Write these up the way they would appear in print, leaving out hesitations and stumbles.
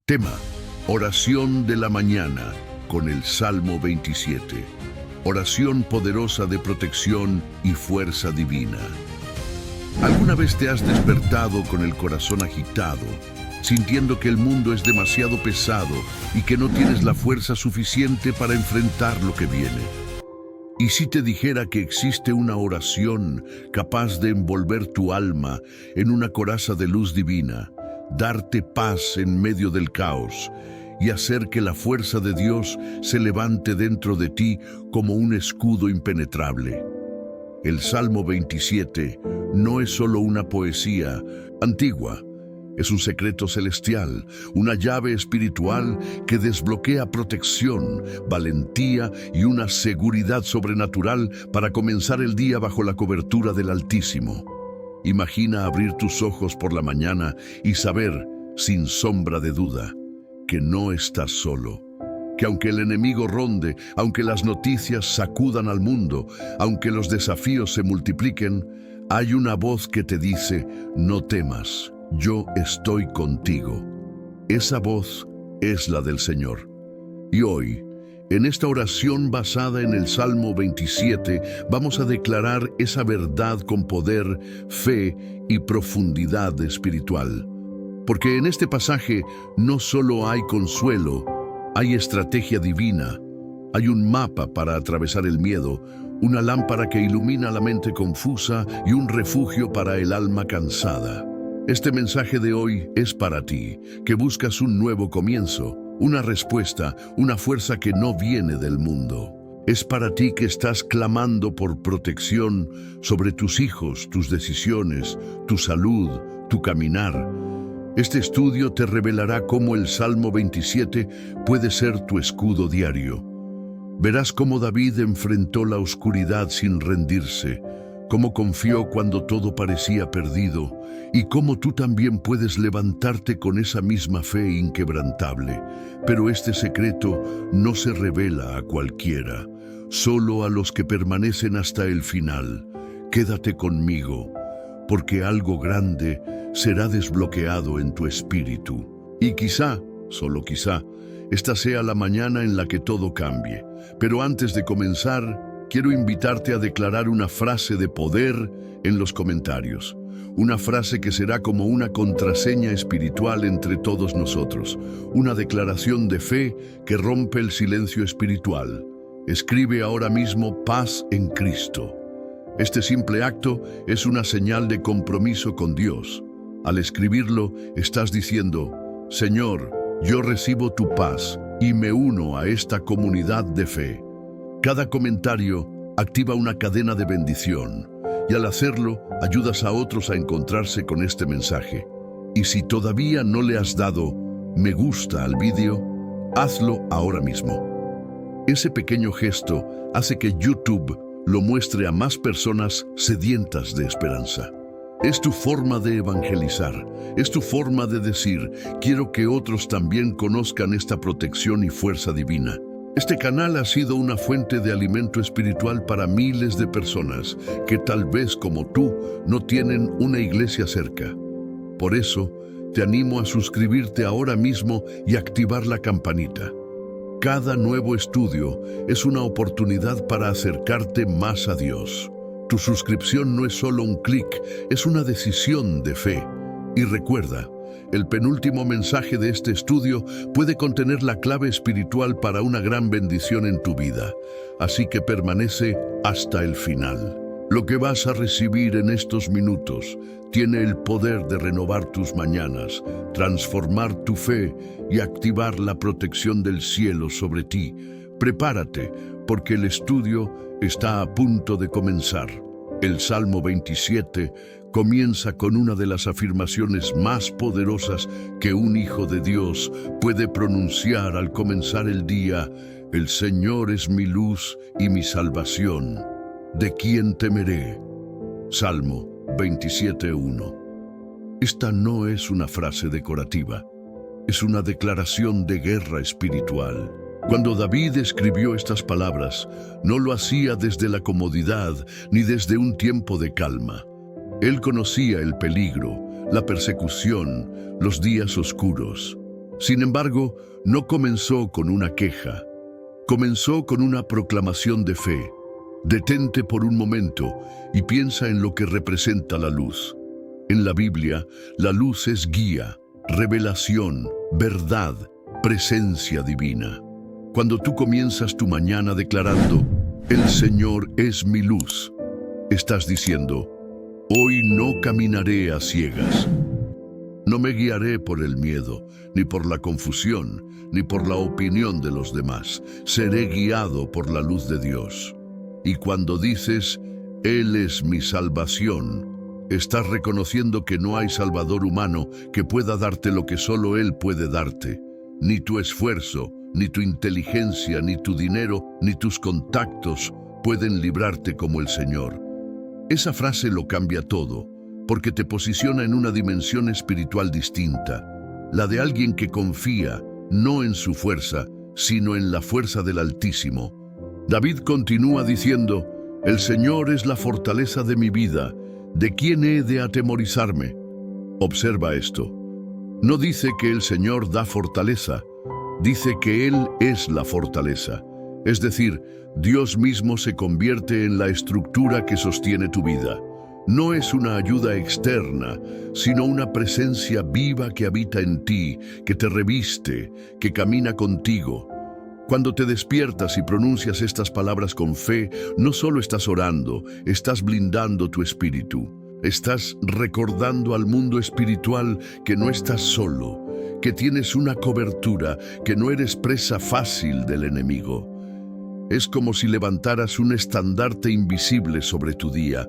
Tema: oración de la mañana con el Salmo 27. Oración poderosa de protección y fuerza divina. ¿Alguna vez te has despertado con el corazón agitado, sintiendo que el mundo es demasiado pesado y que no tienes la fuerza suficiente para enfrentar lo que viene? ¿Y si te dijera que existe una oración capaz de envolver tu alma en una coraza de luz divina, darte paz en medio del caos y hacer que la fuerza de Dios se levante dentro de ti como un escudo impenetrable? El Salmo 27 no es solo una poesía antigua, es un secreto celestial, una llave espiritual que desbloquea protección, valentía y una seguridad sobrenatural para comenzar el día bajo la cobertura del Altísimo. Imagina abrir tus ojos por la mañana y saber, sin sombra de duda, que no estás solo. Que aunque el enemigo ronde, aunque las noticias sacudan al mundo, aunque los desafíos se multipliquen, hay una voz que te dice: no temas, yo estoy contigo. Esa voz es la del Señor. Y hoy, en esta oración basada en el Salmo 27, vamos a declarar esa verdad con poder, fe y profundidad espiritual. Porque en este pasaje no solo hay consuelo, hay estrategia divina, hay un mapa para atravesar el miedo, una lámpara que ilumina la mente confusa y un refugio para el alma cansada. Este mensaje de hoy es para ti, que buscas un nuevo comienzo, una respuesta, una fuerza que no viene del mundo. Es para ti que estás clamando por protección sobre tus hijos, tus decisiones, tu salud, tu caminar. Este estudio te revelará cómo el Salmo 27 puede ser tu escudo diario. Verás cómo David enfrentó la oscuridad sin rendirse, cómo confió cuando todo parecía perdido, y cómo tú también puedes levantarte con esa misma fe inquebrantable. Pero este secreto no se revela a cualquiera, solo a los que permanecen hasta el final. Quédate conmigo, porque algo grande será desbloqueado en tu espíritu. Y quizá, solo quizá, esta sea la mañana en la que todo cambie. Pero antes de comenzar, quiero invitarte a declarar una frase de poder en los comentarios. Una frase que será como una contraseña espiritual entre todos nosotros. Una declaración de fe que rompe el silencio espiritual. Escribe ahora mismo: paz en Cristo. Este simple acto es una señal de compromiso con Dios. Al escribirlo, estás diciendo: Señor, yo recibo tu paz y me uno a esta comunidad de fe. Cada comentario activa una cadena de bendición, y al hacerlo, ayudas a otros a encontrarse con este mensaje. Y si todavía no le has dado me gusta al vídeo, hazlo ahora mismo. Ese pequeño gesto hace que YouTube lo muestre a más personas sedientas de esperanza. Es tu forma de evangelizar, es tu forma de decir: quiero que otros también conozcan esta protección y fuerza divina. Este canal ha sido una fuente de alimento espiritual para miles de personas que tal vez como tú no tienen una iglesia cerca. Por eso, te animo a suscribirte ahora mismo y activar la campanita. Cada nuevo estudio es una oportunidad para acercarte más a Dios. Tu suscripción no es solo un clic, es una decisión de fe. Y recuerda, el penúltimo mensaje de este estudio puede contener la clave espiritual para una gran bendición en tu vida. Así que permanece hasta el final. Lo que vas a recibir en estos minutos tiene el poder de renovar tus mañanas, transformar tu fe y activar la protección del cielo sobre ti. Prepárate, porque el estudio está a punto de comenzar. El Salmo 27 comienza con una de las afirmaciones más poderosas que un hijo de Dios puede pronunciar al comenzar el día: el Señor es mi luz y mi salvación. ¿De quién temeré? Salmo 27:1. Esta no es una frase decorativa, es una declaración de guerra espiritual. Cuando David escribió estas palabras, no lo hacía desde la comodidad ni desde un tiempo de calma. Él conocía el peligro, la persecución, los días oscuros. Sin embargo, no comenzó con una queja. Comenzó con una proclamación de fe. Detente por un momento y piensa en lo que representa la luz. En la Biblia, la luz es guía, revelación, verdad, presencia divina. Cuando tú comienzas tu mañana declarando, el Señor es mi luz, estás diciendo, hoy no caminaré a ciegas. No me guiaré por el miedo, ni por la confusión, ni por la opinión de los demás. Seré guiado por la luz de Dios. Y cuando dices, Él es mi salvación, estás reconociendo que no hay salvador humano que pueda darte lo que solo Él puede darte. Ni tu esfuerzo, ni tu inteligencia, ni tu dinero, ni tus contactos pueden librarte como el Señor. Esa frase lo cambia todo, porque te posiciona en una dimensión espiritual distinta, la de alguien que confía no en su fuerza, sino en la fuerza del Altísimo. David continúa diciendo, el Señor es la fortaleza de mi vida, ¿de quién he de atemorizarme? Observa esto. No dice que el Señor da fortaleza, dice que Él es la fortaleza. Es decir, Dios mismo se convierte en la estructura que sostiene tu vida. No es una ayuda externa, sino una presencia viva que habita en ti, que te reviste, que camina contigo. Cuando te despiertas y pronuncias estas palabras con fe, no solo estás orando, estás blindando tu espíritu. Estás recordando al mundo espiritual que no estás solo, que tienes una cobertura, que no eres presa fácil del enemigo. Es como si levantaras un estandarte invisible sobre tu día,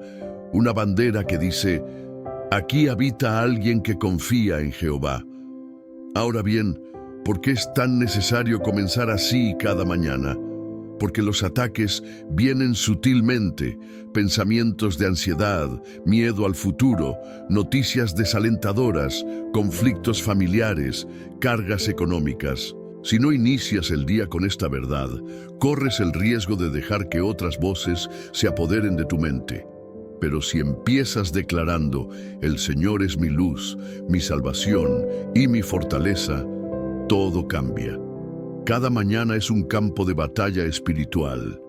una bandera que dice, aquí habita alguien que confía en Jehová. Ahora bien, ¿por qué es tan necesario comenzar así cada mañana? Porque los ataques vienen sutilmente, pensamientos de ansiedad, miedo al futuro, noticias desalentadoras, conflictos familiares, cargas económicas. Si no inicias el día con esta verdad, corres el riesgo de dejar que otras voces se apoderen de tu mente. Pero si empiezas declarando, el Señor es mi luz, mi salvación y mi fortaleza, todo cambia. Cada mañana es un campo de batalla espiritual.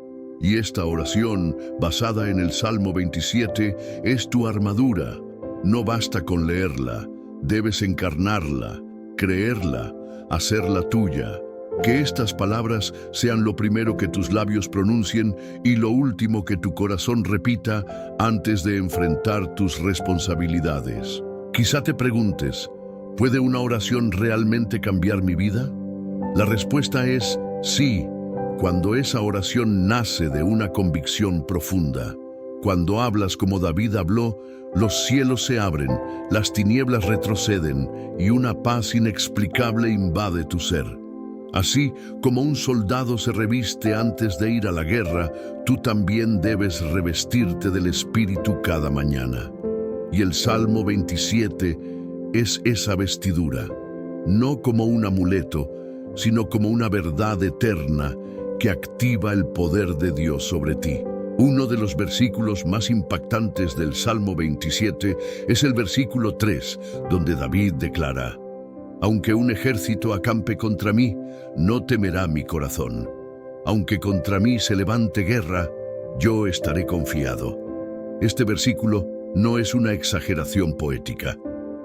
Y esta oración, basada en el Salmo 27, es tu armadura. No basta con leerla, debes encarnarla, creerla, hacerla tuya. Que estas palabras sean lo primero que tus labios pronuncien y lo último que tu corazón repita antes de enfrentar tus responsabilidades. Quizá te preguntes, ¿puede una oración realmente cambiar mi vida? La respuesta es sí, cuando esa oración nace de una convicción profunda. Cuando hablas como David habló, los cielos se abren, las tinieblas retroceden y una paz inexplicable invade tu ser. Así como un soldado se reviste antes de ir a la guerra, tú también debes revestirte del Espíritu cada mañana. Y el Salmo 27 es esa vestidura, no como un amuleto, sino como una verdad eterna que activa el poder de Dios sobre ti. Uno de los versículos más impactantes del Salmo 27 es el versículo 3, donde David declara, aunque un ejército acampe contra mí, no temerá mi corazón. Aunque contra mí se levante guerra, yo estaré confiado. Este versículo no es una exageración poética.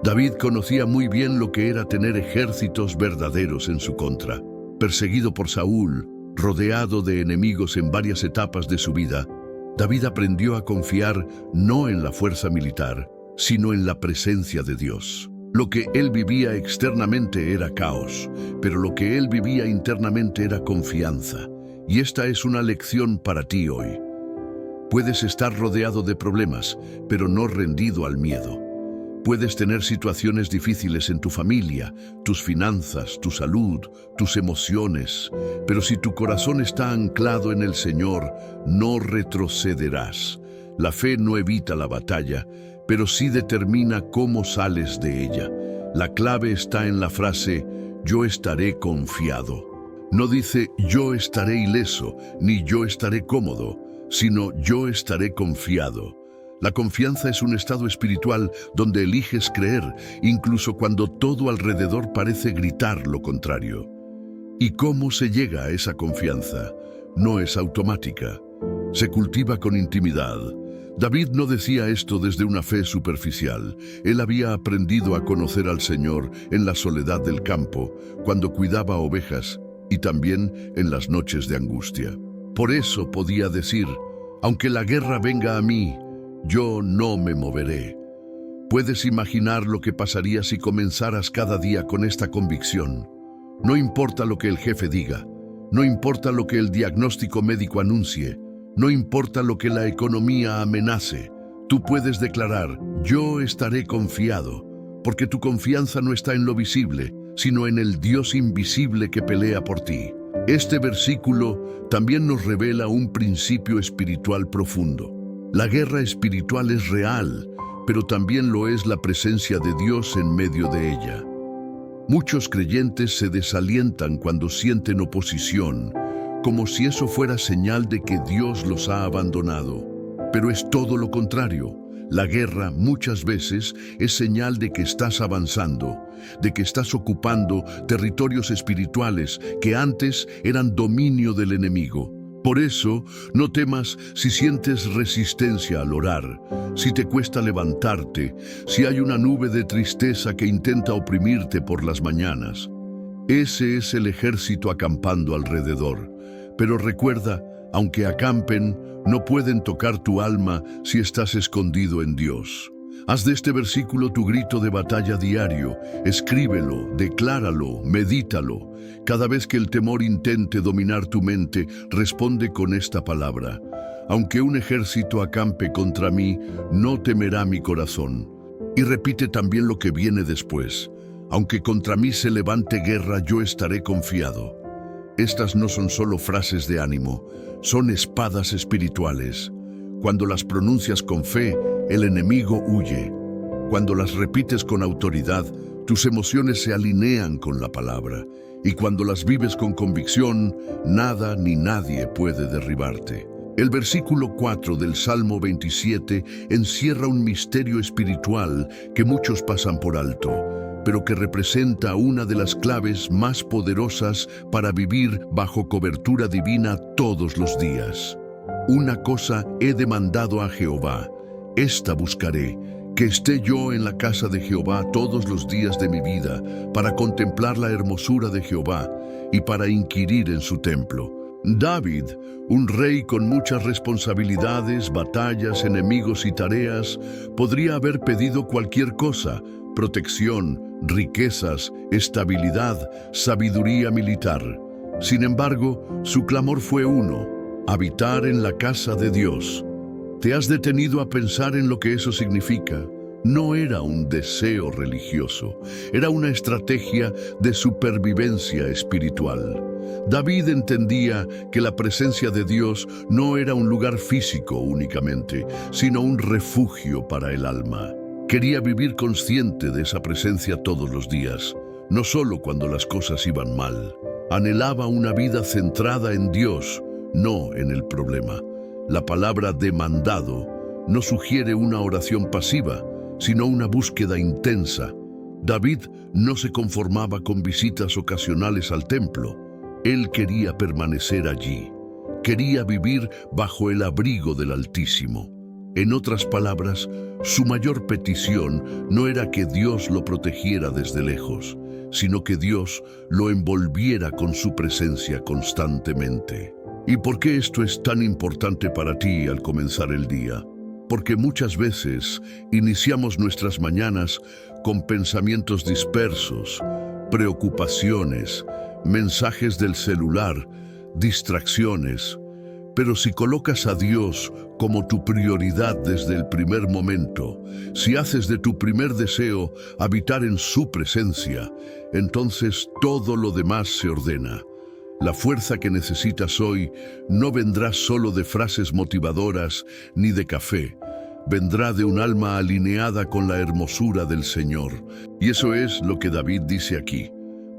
David conocía muy bien lo que era tener ejércitos verdaderos en su contra. Perseguido por Saúl, rodeado de enemigos en varias etapas de su vida, David aprendió a confiar no en la fuerza militar, sino en la presencia de Dios. Lo que él vivía externamente era caos, pero lo que él vivía internamente era confianza. Y esta es una lección para ti hoy. Puedes estar rodeado de problemas, pero no rendido al miedo. Puedes tener situaciones difíciles en tu familia, tus finanzas, tu salud, tus emociones, pero si tu corazón está anclado en el Señor, no retrocederás. La fe no evita la batalla, pero sí determina cómo sales de ella. La clave está en la frase, yo estaré confiado. No dice, yo estaré ileso, ni yo estaré cómodo, sino yo estaré confiado. La confianza es un estado espiritual donde eliges creer, incluso cuando todo alrededor parece gritar lo contrario. ¿Y cómo se llega a esa confianza? No es automática. Se cultiva con intimidad. David no decía esto desde una fe superficial. Él había aprendido a conocer al Señor en la soledad del campo, cuando cuidaba ovejas, y también en las noches de angustia. Por eso podía decir, aunque la guerra venga a mí, yo no me moveré. Puedes imaginar lo que pasaría si comenzaras cada día con esta convicción. No importa lo que el jefe diga, no importa lo que el diagnóstico médico anuncie, no importa lo que la economía amenace, tú puedes declarar, yo estaré confiado, porque tu confianza no está en lo visible, sino en el Dios invisible que pelea por ti. Este versículo también nos revela un principio espiritual profundo. La guerra espiritual es real, pero también lo es la presencia de Dios en medio de ella. Muchos creyentes se desalientan cuando sienten oposición, como si eso fuera señal de que Dios los ha abandonado. Pero es todo lo contrario. La guerra muchas veces es señal de que estás avanzando, de que estás ocupando territorios espirituales que antes eran dominio del enemigo. Por eso, no temas si sientes resistencia al orar, si te cuesta levantarte, si hay una nube de tristeza que intenta oprimirte por las mañanas. Ese es el ejército acampando alrededor. Pero recuerda, aunque acampen, no pueden tocar tu alma si estás escondido en Dios. Haz de este versículo tu grito de batalla diario. Escríbelo, decláralo, medítalo. Cada vez que el temor intente dominar tu mente, responde con esta palabra. Aunque un ejército acampe contra mí, no temerá mi corazón. Y repite también lo que viene después. Aunque contra mí se levante guerra, yo estaré confiado. Estas no son solo frases de ánimo, son espadas espirituales. Cuando las pronuncias con fe, el enemigo huye. Cuando las repites con autoridad, tus emociones se alinean con la palabra. Y cuando las vives con convicción, nada ni nadie puede derribarte. El versículo 4 del Salmo 27 encierra un misterio espiritual que muchos pasan por alto, pero que representa una de las claves más poderosas para vivir bajo cobertura divina todos los días. Una cosa he demandado a Jehová, esta buscaré, que esté yo en la casa de Jehová todos los días de mi vida, para contemplar la hermosura de Jehová y para inquirir en su templo. David, un rey con muchas responsabilidades, batallas, enemigos y tareas, podría haber pedido cualquier cosa: protección, riquezas, estabilidad, sabiduría militar. Sin embargo, su clamor fue uno: habitar en la casa de Dios. ¿Te has detenido a pensar en lo que eso significa? No era un deseo religioso, era una estrategia de supervivencia espiritual. David entendía que la presencia de Dios no era un lugar físico únicamente, sino un refugio para el alma. Quería vivir consciente de esa presencia todos los días, no solo cuando las cosas iban mal. Anhelaba una vida centrada en Dios, no en el problema. La palabra demandado no sugiere una oración pasiva, sino una búsqueda intensa. David no se conformaba con visitas ocasionales al templo. Él quería permanecer allí. Quería vivir bajo el abrigo del Altísimo. En otras palabras, su mayor petición no era que Dios lo protegiera desde lejos, sino que Dios lo envolviera con su presencia constantemente. ¿Y por qué esto es tan importante para ti al comenzar el día? Porque muchas veces iniciamos nuestras mañanas con pensamientos dispersos, preocupaciones, mensajes del celular, distracciones. Pero si colocas a Dios como tu prioridad desde el primer momento, si haces de tu primer deseo habitar en su presencia, entonces todo lo demás se ordena. La fuerza que necesitas hoy no vendrá solo de frases motivadoras ni de café. Vendrá de un alma alineada con la hermosura del Señor. Y eso es lo que David dice aquí: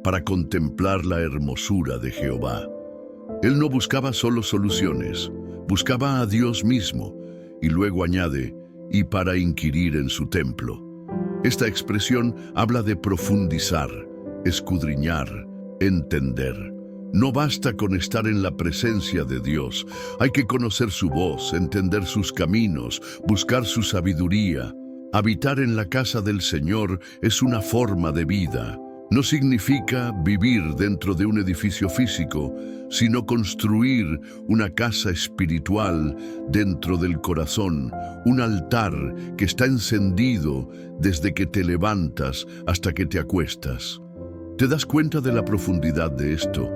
para contemplar la hermosura de Jehová. Él no buscaba solo soluciones, buscaba a Dios mismo, y luego añade: y para inquirir en su templo. Esta expresión habla de profundizar, escudriñar, entender. No basta con estar en la presencia de Dios, hay que conocer su voz, entender sus caminos, buscar su sabiduría. Habitar en la casa del Señor es una forma de vida. No significa vivir dentro de un edificio físico, sino construir una casa espiritual dentro del corazón, un altar que está encendido desde que te levantas hasta que te acuestas. ¿Te das cuenta de la profundidad de esto?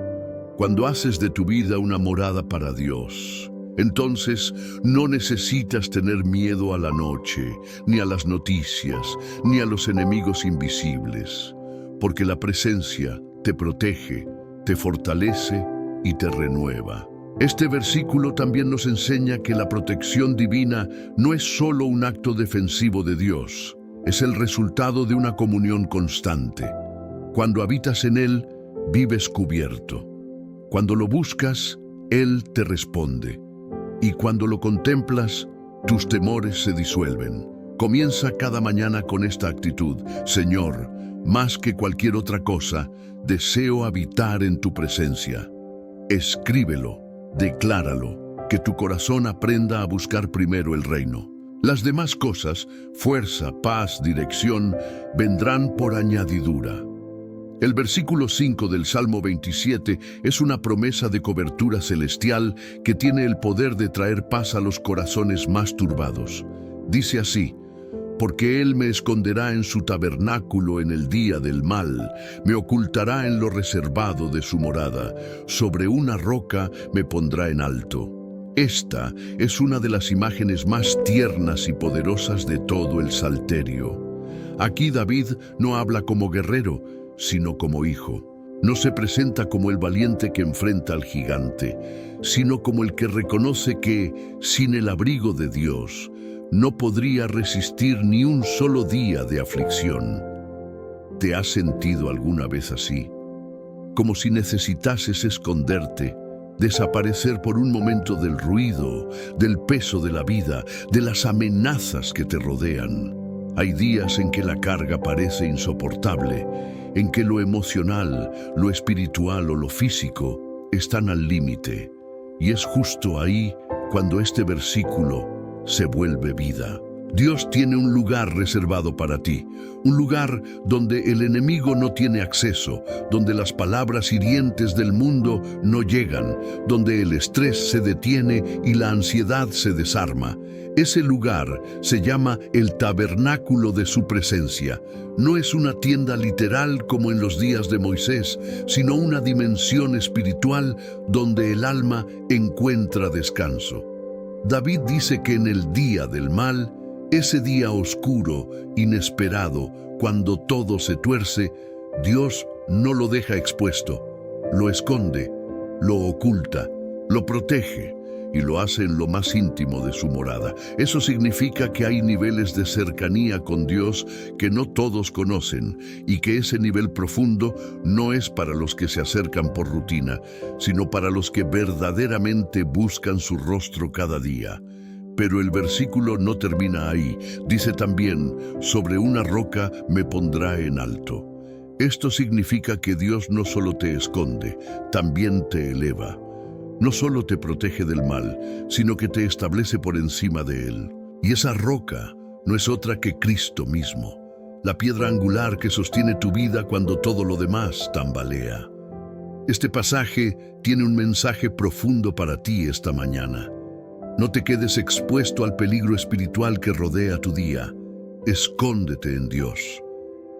Cuando haces de tu vida una morada para Dios, entonces no necesitas tener miedo a la noche, ni a las noticias, ni a los enemigos invisibles, porque la presencia te protege, te fortalece y te renueva. Este versículo también nos enseña que la protección divina no es solo un acto defensivo de Dios, es el resultado de una comunión constante. Cuando habitas en Él, vives cubierto. Cuando lo buscas, Él te responde. Y cuando lo contemplas, tus temores se disuelven. Comienza cada mañana con esta actitud: Señor, más que cualquier otra cosa, deseo habitar en tu presencia. Escríbelo, decláralo, que tu corazón aprenda a buscar primero el reino. Las demás cosas, fuerza, paz, dirección, vendrán por añadidura. El versículo 5 del Salmo 27 es una promesa de cobertura celestial que tiene el poder de traer paz a los corazones más turbados. Dice así: porque Él me esconderá en su tabernáculo en el día del mal, me ocultará en lo reservado de su morada, sobre una roca me pondrá en alto. Esta es una de las imágenes más tiernas y poderosas de todo el Salterio. Aquí David no habla como guerrero, sino como hijo. No se presenta como el valiente que enfrenta al gigante, sino como el que reconoce que, sin el abrigo de Dios, no podría resistir ni un solo día de aflicción. ¿Te has sentido alguna vez así? Como si necesitases esconderte, desaparecer por un momento del ruido, del peso de la vida, de las amenazas que te rodean. Hay días en que la carga parece insoportable, en que lo emocional, lo espiritual o lo físico están al límite. Y es justo ahí cuando este versículo se vuelve vida. Dios tiene un lugar reservado para ti, un lugar donde el enemigo no tiene acceso, donde las palabras hirientes del mundo no llegan, donde el estrés se detiene y la ansiedad se desarma. Ese lugar se llama el tabernáculo de su presencia. No es una tienda literal como en los días de Moisés, sino una dimensión espiritual donde el alma encuentra descanso. David dice que en el día del mal, ese día oscuro, inesperado, cuando todo se tuerce, Dios no lo deja expuesto, lo esconde, lo oculta, lo protege y lo hace en lo más íntimo de su morada. Eso significa que hay niveles de cercanía con Dios que no todos conocen y que ese nivel profundo no es para los que se acercan por rutina, sino para los que verdaderamente buscan su rostro cada día. Pero el versículo no termina ahí. Dice también: sobre una roca me pondrá en alto. Esto significa que Dios no solo te esconde, también te eleva. No solo te protege del mal, sino que te establece por encima de él. Y esa roca no es otra que Cristo mismo, la piedra angular que sostiene tu vida cuando todo lo demás tambalea. Este pasaje tiene un mensaje profundo para ti esta mañana. No te quedes expuesto al peligro espiritual que rodea tu día. Escóndete en Dios.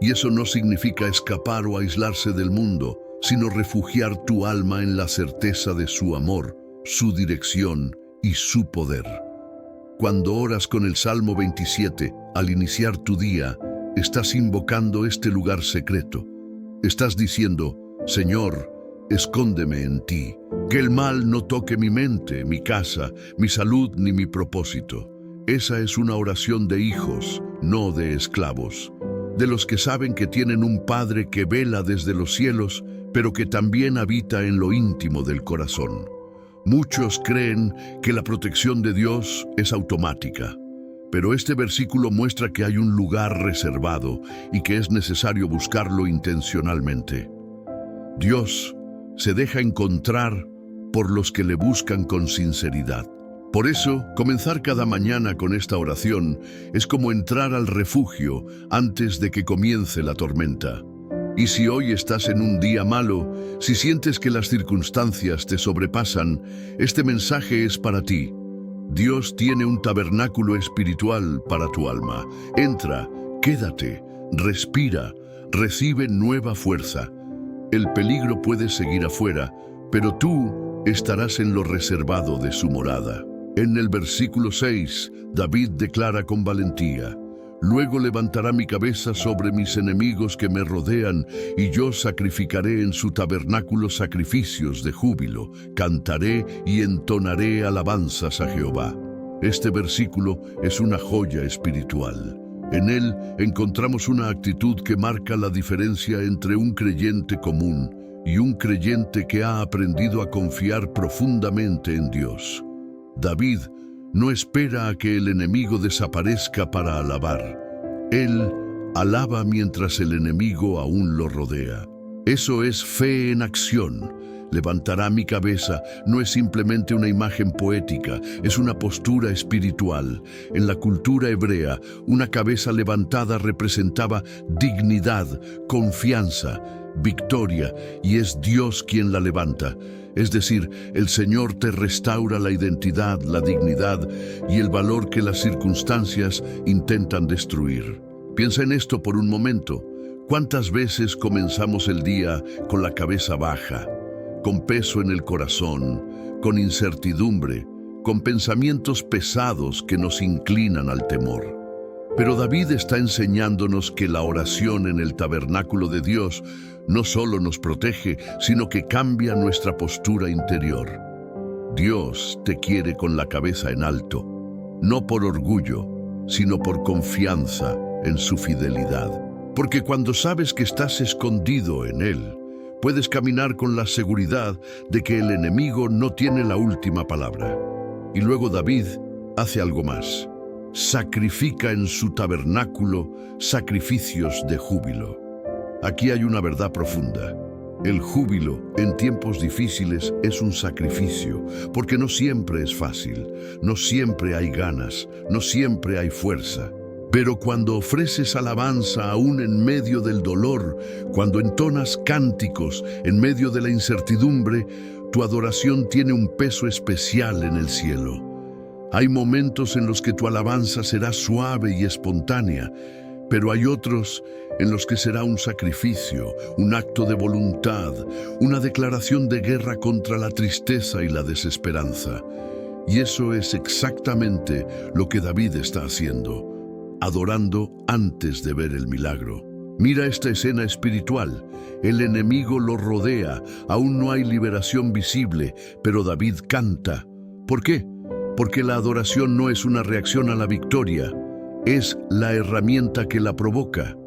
Y eso no significa escapar o aislarse del mundo, sino refugiar tu alma en la certeza de su amor, su dirección y su poder. Cuando oras con el Salmo 27, al iniciar tu día, estás invocando este lugar secreto. Estás diciendo: Señor, escóndeme en ti. Que el mal no toque mi mente, mi casa, mi salud ni mi propósito. Esa es una oración de hijos, no de esclavos. De los que saben que tienen un Padre que vela desde los cielos, pero que también habita en lo íntimo del corazón. Muchos creen que la protección de Dios es automática. Pero este versículo muestra que hay un lugar reservado y que es necesario buscarlo intencionalmente. Dios se deja encontrar por los que le buscan con sinceridad. Por eso, comenzar cada mañana con esta oración es como entrar al refugio antes de que comience la tormenta. Y si hoy estás en un día malo, si sientes que las circunstancias te sobrepasan, este mensaje es para ti. Dios tiene un tabernáculo espiritual para tu alma. Entra, quédate, respira, recibe nueva fuerza. El peligro puede seguir afuera, pero tú estarás en lo reservado de su morada. En el versículo 6, David declara con valentía: «Luego levantará mi cabeza sobre mis enemigos que me rodean, y yo sacrificaré en su tabernáculo sacrificios de júbilo, cantaré y entonaré alabanzas a Jehová». Este versículo es una joya espiritual. En él encontramos una actitud que marca la diferencia entre un creyente común y un creyente que ha aprendido a confiar profundamente en Dios. David no espera a que el enemigo desaparezca para alabar. Él alaba mientras el enemigo aún lo rodea. Eso es fe en acción. Levantará mi cabeza no es simplemente una imagen poética, es una postura espiritual. En la cultura hebrea, una cabeza levantada representaba dignidad, confianza, victoria, y es Dios quien la levanta. Es decir, el Señor te restaura la identidad, la dignidad y el valor que las circunstancias intentan destruir. Piensa en esto por un momento. ¿Cuántas veces comenzamos el día con la cabeza baja, con peso en el corazón, con incertidumbre, con pensamientos pesados que nos inclinan al temor? Pero David está enseñándonos que la oración en el tabernáculo de Dios no solo nos protege, sino que cambia nuestra postura interior. Dios te quiere con la cabeza en alto, no por orgullo, sino por confianza en su fidelidad. Porque cuando sabes que estás escondido en Él, puedes caminar con la seguridad de que el enemigo no tiene la última palabra. Y luego David hace algo más. Sacrifica en su tabernáculo sacrificios de júbilo. Aquí hay una verdad profunda. El júbilo en tiempos difíciles es un sacrificio, porque no siempre es fácil, no siempre hay ganas, no siempre hay fuerza. Pero cuando ofreces alabanza aún en medio del dolor, cuando entonas cánticos en medio de la incertidumbre, tu adoración tiene un peso especial en el cielo. Hay momentos en los que tu alabanza será suave y espontánea, pero hay otros en los que será un sacrificio, un acto de voluntad, una declaración de guerra contra la tristeza y la desesperanza. Y eso es exactamente lo que David está haciendo, adorando antes de ver el milagro. Mira esta escena espiritual. El enemigo lo rodea, aún no hay liberación visible, pero David canta. ¿Por qué? Porque la adoración no es una reacción a la victoria, es la herramienta que la provoca.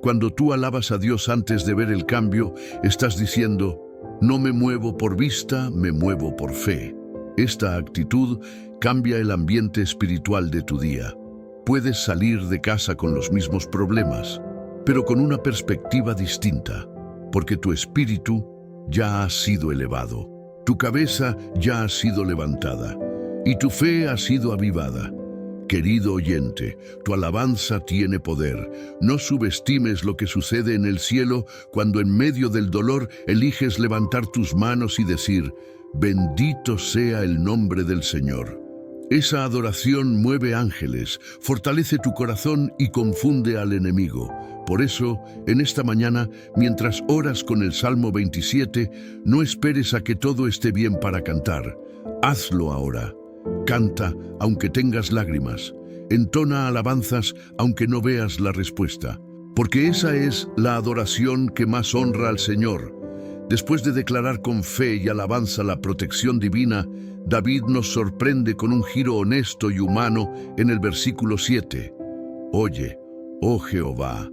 Cuando tú alabas a Dios antes de ver el cambio, estás diciendo: no me muevo por vista, me muevo por fe. Esta actitud cambia el ambiente espiritual de tu día. Puedes salir de casa con los mismos problemas, pero con una perspectiva distinta, porque tu espíritu ya ha sido elevado, tu cabeza ya ha sido levantada y tu fe ha sido avivada. Querido oyente, tu alabanza tiene poder. No subestimes lo que sucede en el cielo cuando en medio del dolor eliges levantar tus manos y decir: bendito sea el nombre del Señor. Esa adoración mueve ángeles, fortalece tu corazón y confunde al enemigo. Por eso, en esta mañana, mientras oras con el Salmo 27, no esperes a que todo esté bien para cantar. Hazlo ahora. Canta aunque tengas lágrimas. Entona alabanzas aunque no veas la respuesta. Porque esa es la adoración que más honra al Señor. Después de declarar con fe y alabanza la protección divina, David nos sorprende con un giro honesto y humano en el versículo 7. Oye, oh Jehová,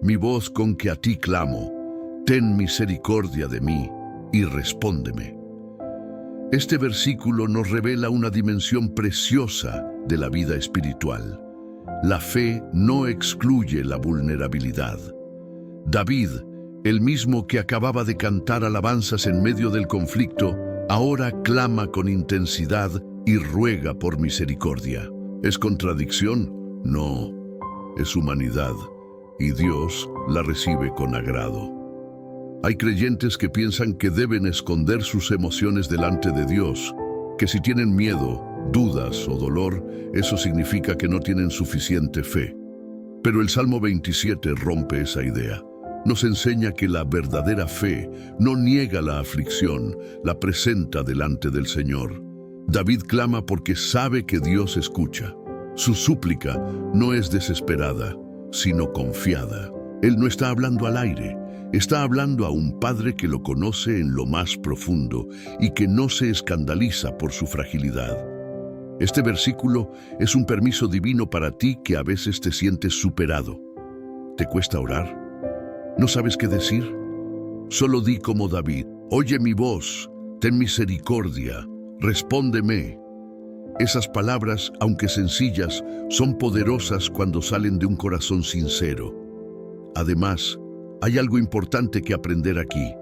mi voz con que a ti clamo, ten misericordia de mí y respóndeme. Este versículo nos revela una dimensión preciosa de la vida espiritual. la fe no excluye la vulnerabilidad. David, el mismo que acababa de cantar alabanzas en medio del conflicto, ahora clama con intensidad y ruega por misericordia. ¿Es contradicción? No, es humanidad, y Dios la recibe con agrado. Hay creyentes que piensan que deben esconder sus emociones delante de Dios, que si tienen miedo, dudas o dolor, eso significa que no tienen suficiente fe. Pero el Salmo 27 rompe esa idea. Nos enseña que la verdadera fe no niega la aflicción, la presenta delante del Señor. David clama porque sabe que Dios escucha. Su súplica no es desesperada, sino confiada. Él no está hablando al aire, está hablando a un Padre que lo conoce en lo más profundo y que no se escandaliza por su fragilidad. Este versículo es un permiso divino para ti que a veces te sientes superado. ¿Te cuesta orar? ¿No sabes qué decir? Solo di como David: oye mi voz, ten misericordia, respóndeme. Esas palabras, aunque sencillas, son poderosas cuando salen de un corazón sincero. Además, hay algo importante que aprender aquí.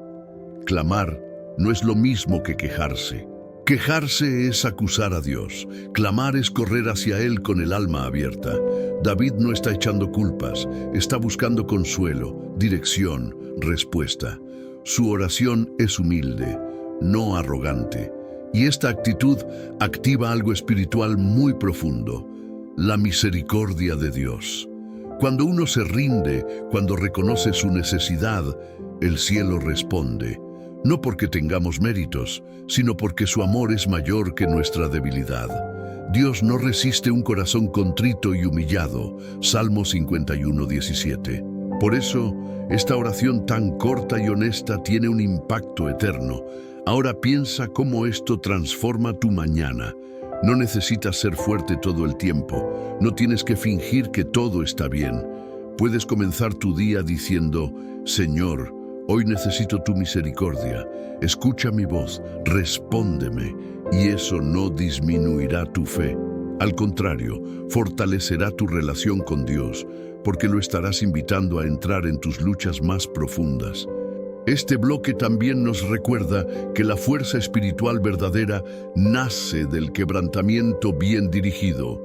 Clamar no es lo mismo que quejarse. Quejarse es acusar a Dios. Clamar es correr hacia Él con el alma abierta. David no está echando culpas, está buscando consuelo, dirección, respuesta. Su oración es humilde, no arrogante. Y esta actitud activa algo espiritual muy profundo: la misericordia de Dios. Cuando uno se rinde, cuando reconoce su necesidad, el cielo responde. No porque tengamos méritos, sino porque su amor es mayor que nuestra debilidad. Dios no resiste un corazón contrito y humillado. Salmo 51:17. Por eso, esta oración tan corta y honesta tiene un impacto eterno. Ahora piensa cómo esto transforma tu mañana. No necesitas ser fuerte todo el tiempo. No tienes que fingir que todo está bien. Puedes comenzar tu día diciendo: Señor, hoy necesito tu misericordia. Escucha mi voz, respóndeme. Y eso no disminuirá tu fe. Al contrario, fortalecerá tu relación con Dios, porque lo estarás invitando a entrar en tus luchas más profundas. Este bloque también nos recuerda que la fuerza espiritual verdadera nace del quebrantamiento bien dirigido.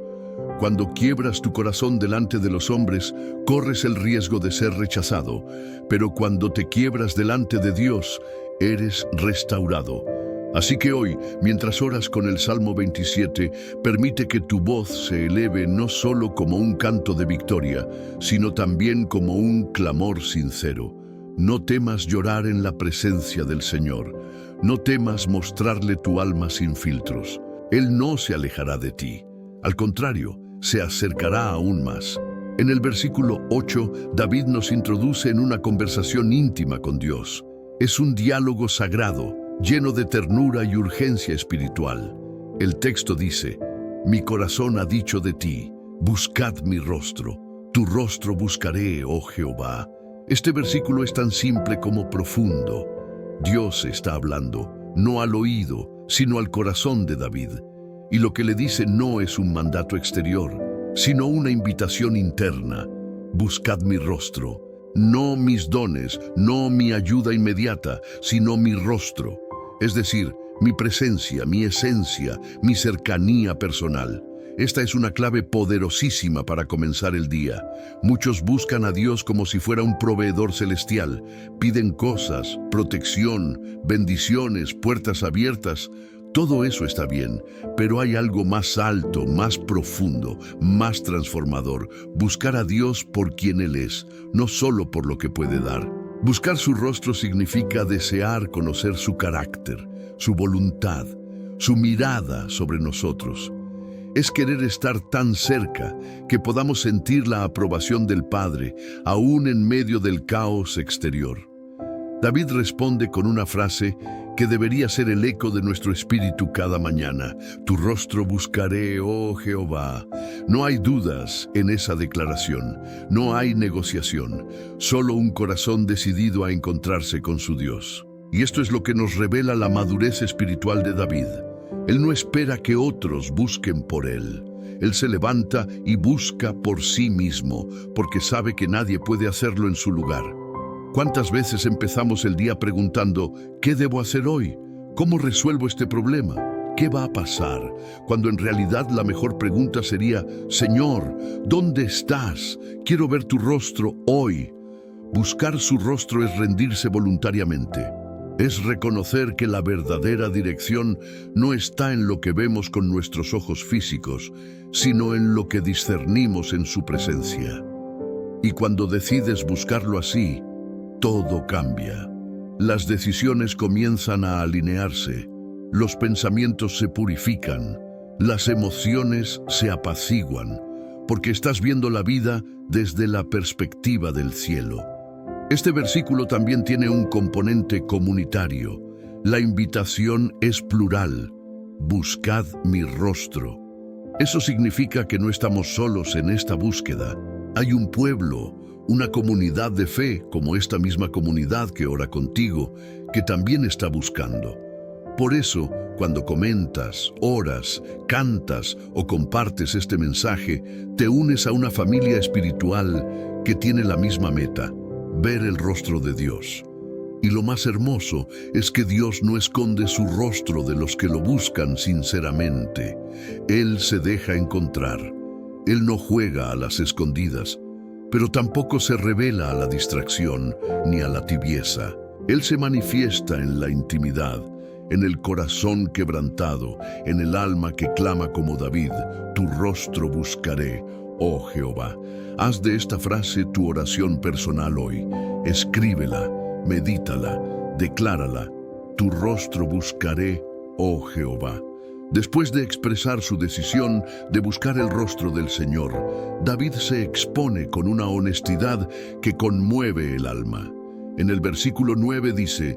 Cuando quiebras tu corazón delante de los hombres, corres el riesgo de ser rechazado, pero cuando te quiebras delante de Dios, eres restaurado. Así que hoy, mientras oras con el Salmo 27, permite que tu voz se eleve no solo como un canto de victoria, sino también como un clamor sincero. No temas llorar en la presencia del Señor. No temas mostrarle tu alma sin filtros. Él no se alejará de ti. Al contrario, se acercará aún más. En el versículo 8, David nos introduce en una conversación íntima con Dios. Es un diálogo sagrado, lleno de ternura y urgencia espiritual. El texto dice: mi corazón ha dicho de ti, buscad mi rostro. Tu rostro buscaré, oh Jehová. Este versículo es tan simple como profundo. Dios está hablando, no al oído, sino al corazón de David. Y lo que le dice no es un mandato exterior, sino una invitación interna. Buscad mi rostro. No mis dones, no mi ayuda inmediata, sino mi rostro. Es decir, mi presencia, mi esencia, mi cercanía personal. Esta es una clave poderosísima para comenzar el día. Muchos buscan a Dios como si fuera un proveedor celestial. Piden cosas, protección, bendiciones, puertas abiertas. Todo eso está bien, pero hay algo más alto, más profundo, más transformador. Buscar a Dios por quien Él es, no solo por lo que puede dar. Buscar su rostro significa desear conocer su carácter, su voluntad, su mirada sobre nosotros. Es querer estar tan cerca que podamos sentir la aprobación del Padre, aún en medio del caos exterior. David responde con una frase que debería ser el eco de nuestro espíritu cada mañana. Tu rostro buscaré, oh Jehová. No hay dudas en esa declaración, no hay negociación, solo un corazón decidido a encontrarse con su Dios. Y esto es lo que nos revela la madurez espiritual de David. Él no espera que otros busquen por él. Él se levanta y busca por sí mismo, porque sabe que nadie puede hacerlo en su lugar. ¿Cuántas veces empezamos el día preguntando, ¿qué debo hacer hoy? ¿Cómo resuelvo este problema? ¿Qué va a pasar? Cuando en realidad la mejor pregunta sería, Señor, ¿dónde estás? Quiero ver tu rostro hoy. Buscar su rostro es rendirse voluntariamente. Es reconocer que la verdadera dirección no está en lo que vemos con nuestros ojos físicos, sino en lo que discernimos en su presencia. Y cuando decides buscarlo así, todo cambia. Las decisiones comienzan a alinearse, los pensamientos se purifican, las emociones se apaciguan, porque estás viendo la vida desde la perspectiva del cielo. Este versículo también tiene un componente comunitario. La invitación es plural. Buscad mi rostro. Eso significa que no estamos solos en esta búsqueda. Hay un pueblo, una comunidad de fe, como esta misma comunidad que ora contigo, que también está buscando. Por eso, cuando comentas, oras, cantas o compartes este mensaje, te unes a una familia espiritual que tiene la misma meta: ver el rostro de Dios. Y lo más hermoso es que Dios no esconde su rostro de los que lo buscan sinceramente. Él se deja encontrar. Él no juega a las escondidas, pero tampoco se revela a la distracción ni a la tibieza. Él se manifiesta en la intimidad, en el corazón quebrantado, en el alma que clama como David: tu rostro buscaré, oh Jehová. Haz de esta frase tu oración personal hoy. Escríbela, medítala, declárala. Tu rostro buscaré, oh Jehová. Después de expresar su decisión de buscar el rostro del Señor, David se expone con una honestidad que conmueve el alma. En el versículo 9 dice: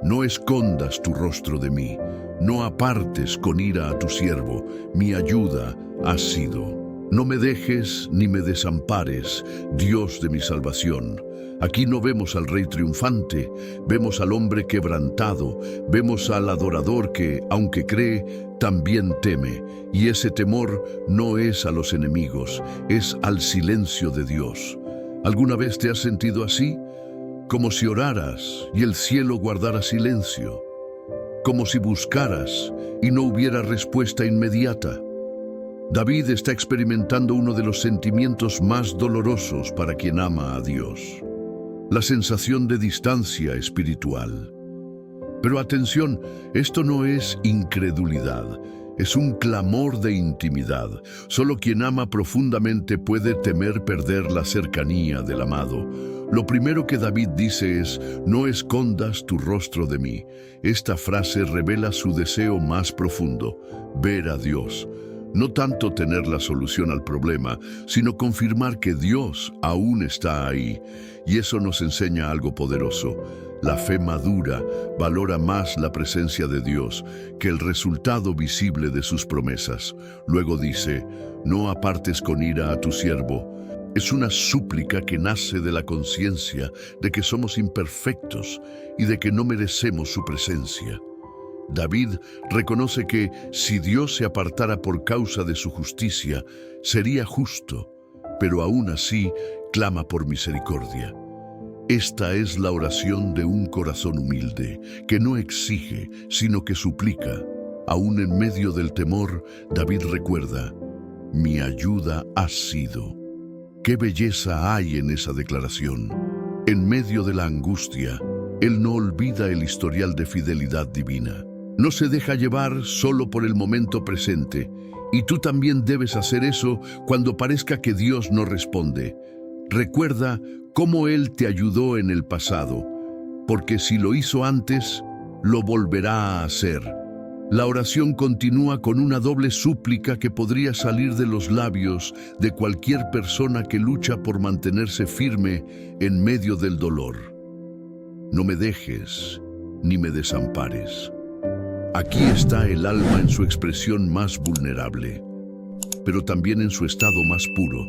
no escondas tu rostro de mí, no apartes con ira a tu siervo, mi ayuda has sido. No me dejes ni me desampares, Dios de mi salvación. Aquí no vemos al rey triunfante, vemos al hombre quebrantado, vemos al adorador que, aunque cree, también teme. Y ese temor no es a los enemigos, es al silencio de Dios. ¿Alguna vez te has sentido así? Como si oraras y el cielo guardara silencio. Como si buscaras y no hubiera respuesta inmediata. David está experimentando uno de los sentimientos más dolorosos para quien ama a Dios: la sensación de distancia espiritual. Pero atención, esto no es incredulidad, es un clamor de intimidad. Solo quien ama profundamente puede temer perder la cercanía del amado. Lo primero que David dice es: no escondas tu rostro de mí. Esta frase revela su deseo más profundo: ver a Dios. No tanto tener la solución al problema, sino confirmar que Dios aún está ahí. Y eso nos enseña algo poderoso. La fe madura valora más la presencia de Dios que el resultado visible de sus promesas. Luego dice: no apartes con ira a tu siervo. Es una súplica que nace de la conciencia de que somos imperfectos y de que no merecemos su presencia. David reconoce que si Dios se apartara por causa de su justicia, sería justo, pero aún así clama por misericordia. Esta es la oración de un corazón humilde, que no exige, sino que suplica. Aún en medio del temor, David recuerda: mi ayuda has sido. ¡Qué belleza hay en esa declaración! En medio de la angustia, él no olvida el historial de fidelidad divina. No se deja llevar solo por el momento presente, y tú también debes hacer eso cuando parezca que Dios no responde. Recuerda cómo Él te ayudó en el pasado, porque si lo hizo antes, lo volverá a hacer. La oración continúa con una doble súplica que podría salir de los labios de cualquier persona que lucha por mantenerse firme en medio del dolor. No me dejes ni me desampares. Aquí está el alma en su expresión más vulnerable, pero también en su estado más puro,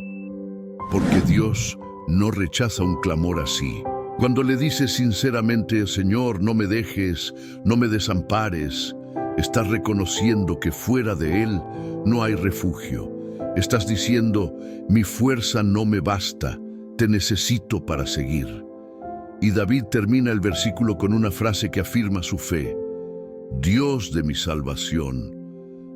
porque Dios no rechaza un clamor así. Cuando le dices sinceramente: Señor, no me dejes, no me desampares, estás reconociendo que fuera de Él no hay refugio, Estás diciendo, mi fuerza no me basta, te necesito para seguir. Y David termina el versículo con una frase que afirma su fe. Dios de mi salvación,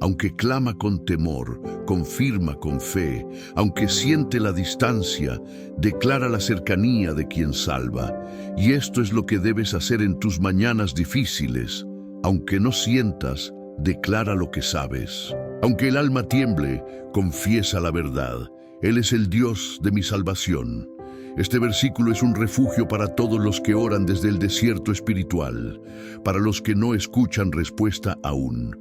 aunque clama con temor, confirma con fe, aunque siente la distancia, declara la cercanía de quien salva. Y esto es lo que debes hacer en tus mañanas difíciles. Aunque no sientas, declara lo que sabes. Aunque el alma tiemble, confiesa la verdad. Él es el Dios de mi salvación. Este versículo es un refugio para todos los que oran desde el desierto espiritual, para los que no escuchan respuesta aún,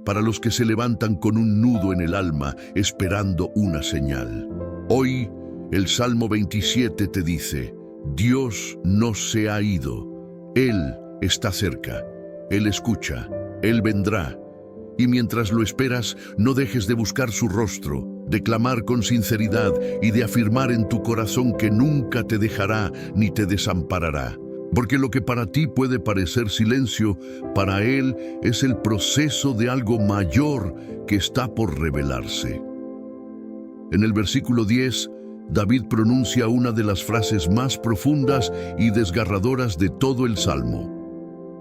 para los que se levantan con un nudo en el alma esperando una señal. Hoy, el Salmo 27 te dice, Dios no se ha ido, Él está cerca, Él escucha, Él vendrá. Y mientras lo esperas, no dejes de buscar su rostro, de clamar con sinceridad y de afirmar en tu corazón que nunca te dejará ni te desamparará. Porque lo que para ti puede parecer silencio, para Él es el proceso de algo mayor que está por revelarse. En el versículo 10, David pronuncia una de las frases más profundas y desgarradoras de todo el Salmo.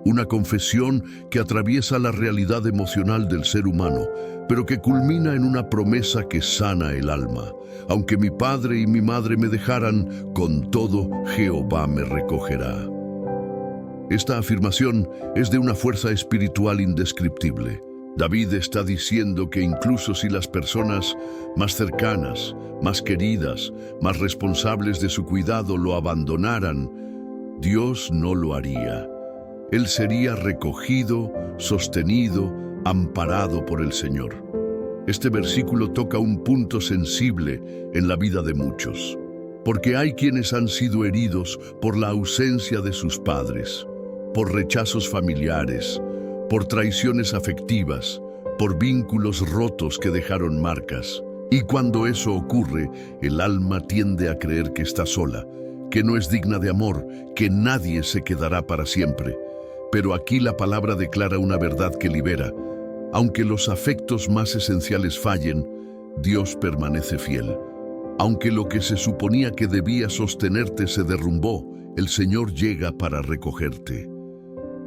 Una confesión que atraviesa la realidad emocional del ser humano, pero que culmina en una promesa que sana el alma. Aunque mi padre y mi madre me dejaran, con todo Jehová me recogerá. Esta afirmación es de una fuerza espiritual indescriptible. David está diciendo que incluso si las personas más cercanas, más queridas, más responsables de su cuidado lo abandonaran, Dios no lo haría. Él sería recogido, sostenido, amparado por el Señor. Este versículo toca un punto sensible en la vida de muchos, porque hay quienes han sido heridos por la ausencia de sus padres, por rechazos familiares, por traiciones afectivas, por vínculos rotos que dejaron marcas. Y cuando eso ocurre, el alma tiende a creer que está sola, que no es digna de amor, que nadie se quedará para siempre. Pero aquí la palabra declara una verdad que libera. Aunque los afectos más esenciales fallen, Dios permanece fiel. Aunque lo que se suponía que debía sostenerte se derrumbó, el Señor llega para recogerte.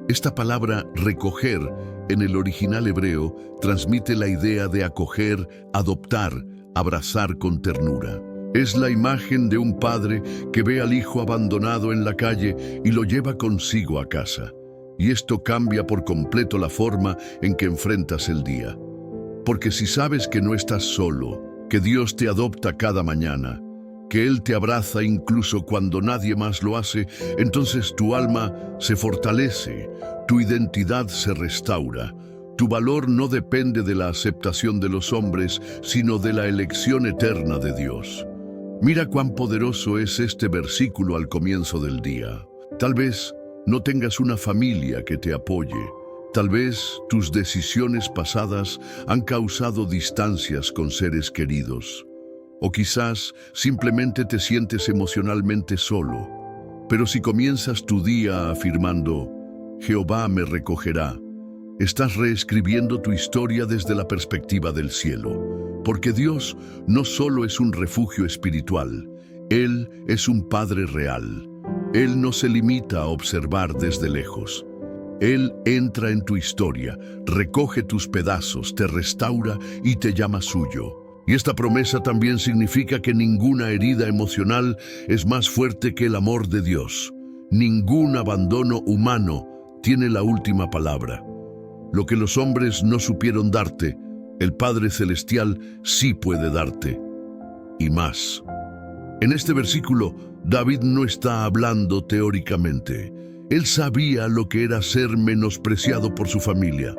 Esta palabra recoger en el original hebreo transmite la idea de acoger, adoptar, abrazar con ternura. Es la imagen de un padre que ve al hijo abandonado en la calle y lo lleva consigo a casa. Y esto cambia por completo la forma en que enfrentas el día. Porque si sabes que no estás solo, que Dios te adopta cada mañana, que Él te abraza incluso cuando nadie más lo hace, entonces tu alma se fortalece, tu identidad se restaura. Tu valor no depende de la aceptación de los hombres, sino de la elección eterna de Dios. Mira cuán poderoso es este versículo al comienzo del día. Tal vez no tengas una familia que te apoye. Tal vez tus decisiones pasadas han causado distancias con seres queridos. O quizás simplemente te sientes emocionalmente solo. Pero si comienzas tu día afirmando, Jehová me recogerá, estás reescribiendo tu historia desde la perspectiva del cielo. Porque Dios no solo es un refugio espiritual, Él es un Padre real. Él no se limita a observar desde lejos. Él entra en tu historia, recoge tus pedazos, te restaura y te llama suyo. Y esta promesa también significa que ninguna herida emocional es más fuerte que el amor de Dios. Ningún abandono humano tiene la última palabra. Lo que los hombres no supieron darte, el Padre Celestial sí puede darte. Y más. En este versículo, David no está hablando teóricamente. Él sabía lo que era ser menospreciado por su familia.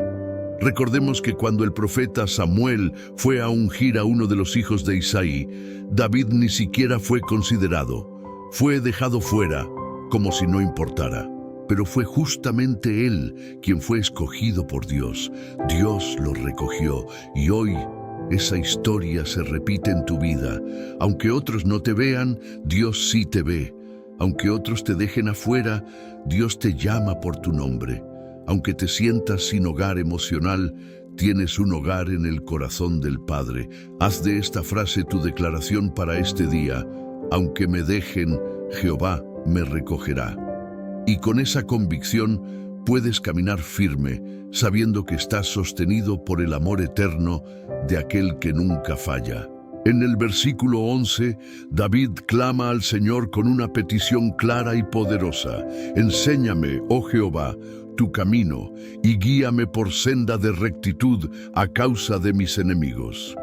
Recordemos que cuando el profeta Samuel fue a ungir a uno de los hijos de Isaí, David ni siquiera fue considerado. Fue dejado fuera, como si no importara. Pero fue justamente él quien fue escogido por Dios. Dios lo recogió y hoy esa historia se repite en tu vida. Aunque otros no te vean, Dios sí te ve. Aunque otros te dejen afuera, Dios te llama por tu nombre. Aunque te sientas sin hogar emocional, tienes un hogar en el corazón del Padre. Haz de esta frase tu declaración para este día. Aunque me dejen, Jehová me recogerá. Y con esa convicción puedes caminar firme, sabiendo que estás sostenido por el amor eterno de aquel que nunca falla. En el versículo 11, David clama al Señor con una petición clara y poderosa. Enséñame, oh Jehová, tu camino, y guíame por senda de rectitud a causa de mis enemigos.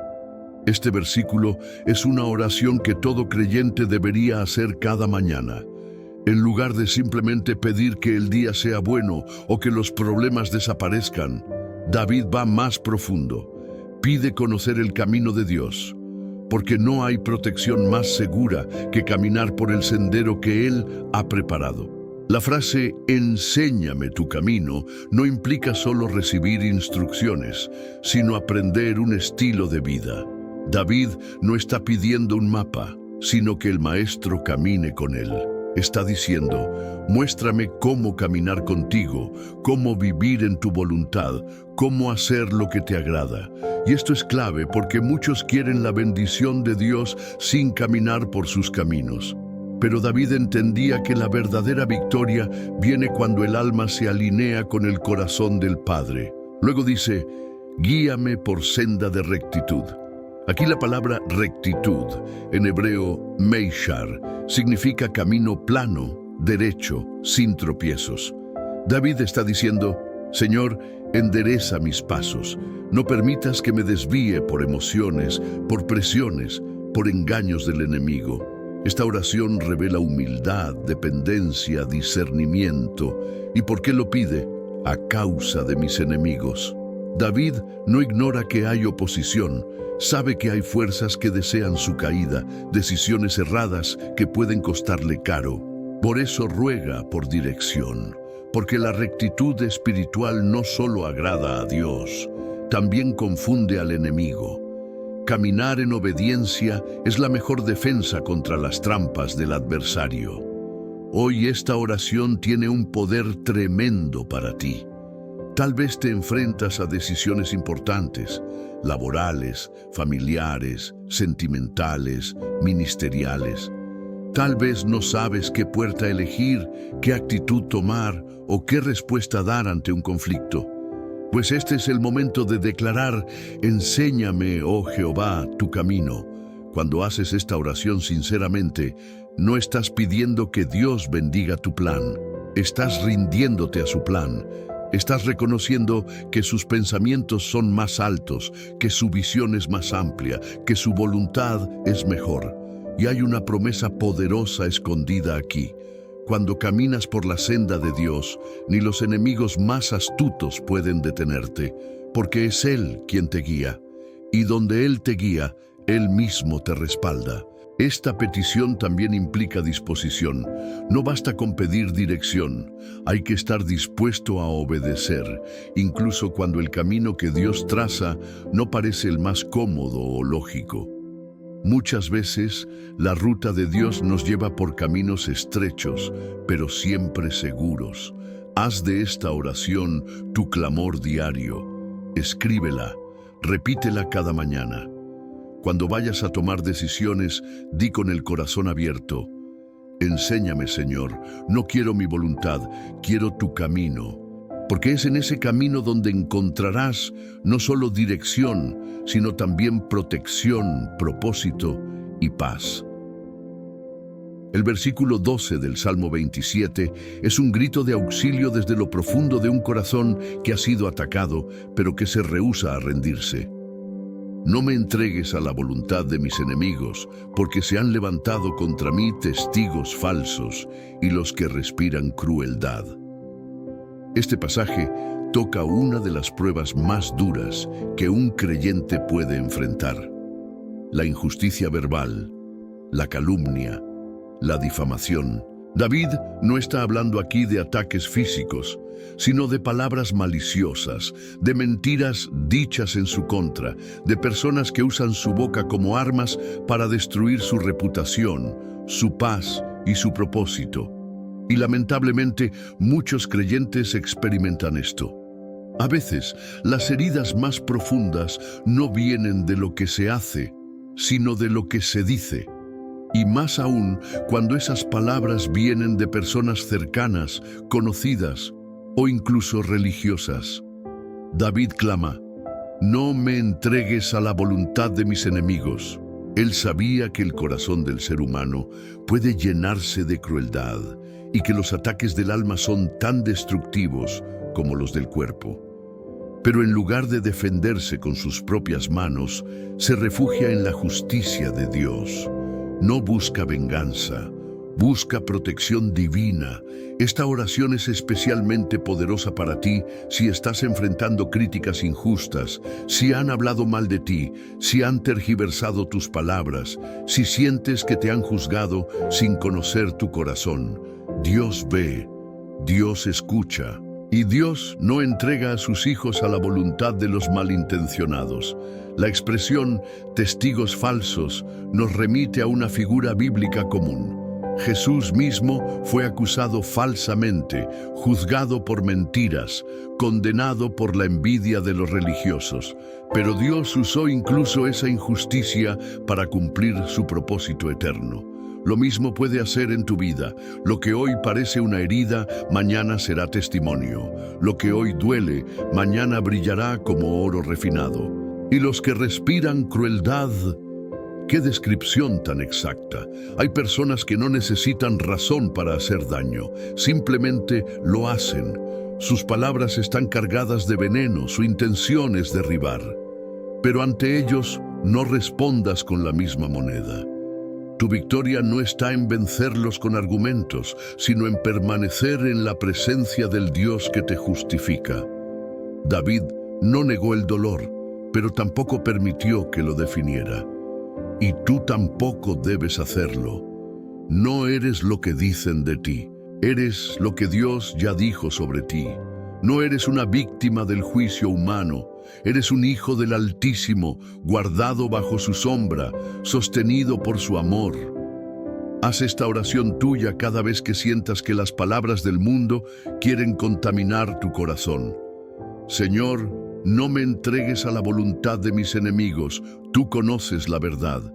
Este versículo es una oración que todo creyente debería hacer cada mañana. En lugar de simplemente pedir que el día sea bueno o que los problemas desaparezcan, David va más profundo. Pide conocer el camino de Dios, porque no hay protección más segura que caminar por el sendero que Él ha preparado. La frase «enséñame tu camino» no implica solo recibir instrucciones, sino aprender un estilo de vida. David no está pidiendo un mapa, sino que el maestro camine con él. Está diciendo, muéstrame cómo caminar contigo, cómo vivir en tu voluntad, cómo hacer lo que te agrada. Y esto es clave porque muchos quieren la bendición de Dios sin caminar por sus caminos. Pero David entendía que la verdadera victoria viene cuando el alma se alinea con el corazón del Padre. Luego dice, guíame por senda de rectitud. Aquí la palabra rectitud, en hebreo meishar, significa camino plano, derecho, sin tropiezos. David está diciendo, Señor, endereza mis pasos. No permitas que me desvíe por emociones, por presiones, por engaños del enemigo. Esta oración revela humildad, dependencia, discernimiento. ¿Y por qué lo pide? A causa de mis enemigos. David no ignora que hay oposición. Sabe que hay fuerzas que desean su caída, decisiones erradas que pueden costarle caro. Por eso ruega por dirección, porque la rectitud espiritual no solo agrada a Dios, también confunde al enemigo. Caminar en obediencia es la mejor defensa contra las trampas del adversario. Hoy esta oración tiene un poder tremendo para ti. Tal vez te enfrentas a decisiones importantes, laborales, familiares, sentimentales, ministeriales. Tal vez no sabes qué puerta elegir, qué actitud tomar o qué respuesta dar ante un conflicto. Pues este es el momento de declarar, enséñame, oh Jehová, tu camino. Cuando haces esta oración sinceramente, no estás pidiendo que Dios bendiga tu plan, estás rindiéndote a su plan. Estás reconociendo que sus pensamientos son más altos, que su visión es más amplia, que su voluntad es mejor. Y hay una promesa poderosa escondida aquí. Cuando caminas por la senda de Dios, ni los enemigos más astutos pueden detenerte, porque es Él quien te guía. Y donde Él te guía, Él mismo te respalda. Esta petición también implica disposición. No basta con pedir dirección, hay que estar dispuesto a obedecer, incluso cuando el camino que Dios traza no parece el más cómodo o lógico. Muchas veces, la ruta de Dios nos lleva por caminos estrechos, pero siempre seguros. Haz de esta oración tu clamor diario. Escríbela, repítela cada mañana. Cuando vayas a tomar decisiones, di con el corazón abierto, enséñame, Señor, no quiero mi voluntad, quiero tu camino. Porque es en ese camino donde encontrarás no solo dirección, sino también protección, propósito y paz. El versículo 12 del Salmo 27 es un grito de auxilio desde lo profundo de un corazón que ha sido atacado, pero que se rehúsa a rendirse. No me entregues a la voluntad de mis enemigos, porque se han levantado contra mí testigos falsos y los que respiran crueldad. Este pasaje toca una de las pruebas más duras que un creyente puede enfrentar: la injusticia verbal, la calumnia, la difamación. David no está hablando aquí de ataques físicos, sino de palabras maliciosas, de mentiras dichas en su contra, de personas que usan su boca como armas para destruir su reputación, su paz y su propósito. Y lamentablemente, muchos creyentes experimentan esto. A veces, las heridas más profundas no vienen de lo que se hace, sino de lo que se dice. Y más aún cuando esas palabras vienen de personas cercanas, conocidas o incluso religiosas. David clama: «No me entregues a la voluntad de mis enemigos». Él sabía que el corazón del ser humano puede llenarse de crueldad y que los ataques del alma son tan destructivos como los del cuerpo. Pero en lugar de defenderse con sus propias manos, se refugia en la justicia de Dios. No busca venganza, busca protección divina. Esta oración es especialmente poderosa para ti si estás enfrentando críticas injustas, si han hablado mal de ti, si han tergiversado tus palabras, si sientes que te han juzgado sin conocer tu corazón. Dios ve, Dios escucha. Y Dios no entrega a sus hijos a la voluntad de los malintencionados. La expresión testigos falsos nos remite a una figura bíblica común. Jesús mismo fue acusado falsamente, juzgado por mentiras, condenado por la envidia de los religiosos. Pero Dios usó incluso esa injusticia para cumplir su propósito eterno. Lo mismo puede hacer en tu vida. Lo que hoy parece una herida, mañana será testimonio. Lo que hoy duele, mañana brillará como oro refinado. Y los que respiran crueldad, ¡qué descripción tan exacta! Hay personas que no necesitan razón para hacer daño, simplemente lo hacen. Sus palabras están cargadas de veneno, su intención es derribar. Pero ante ellos, no respondas con la misma moneda. Tu victoria no está en vencerlos con argumentos, sino en permanecer en la presencia del Dios que te justifica. David no negó el dolor, pero tampoco permitió que lo definiera. Y tú tampoco debes hacerlo. No eres lo que dicen de ti, eres lo que Dios ya dijo sobre ti. No eres una víctima del juicio humano, eres un hijo del Altísimo, guardado bajo su sombra, sostenido por su amor. Haz esta oración tuya cada vez que sientas que las palabras del mundo quieren contaminar tu corazón. Señor, no me entregues a la voluntad de mis enemigos, tú conoces la verdad,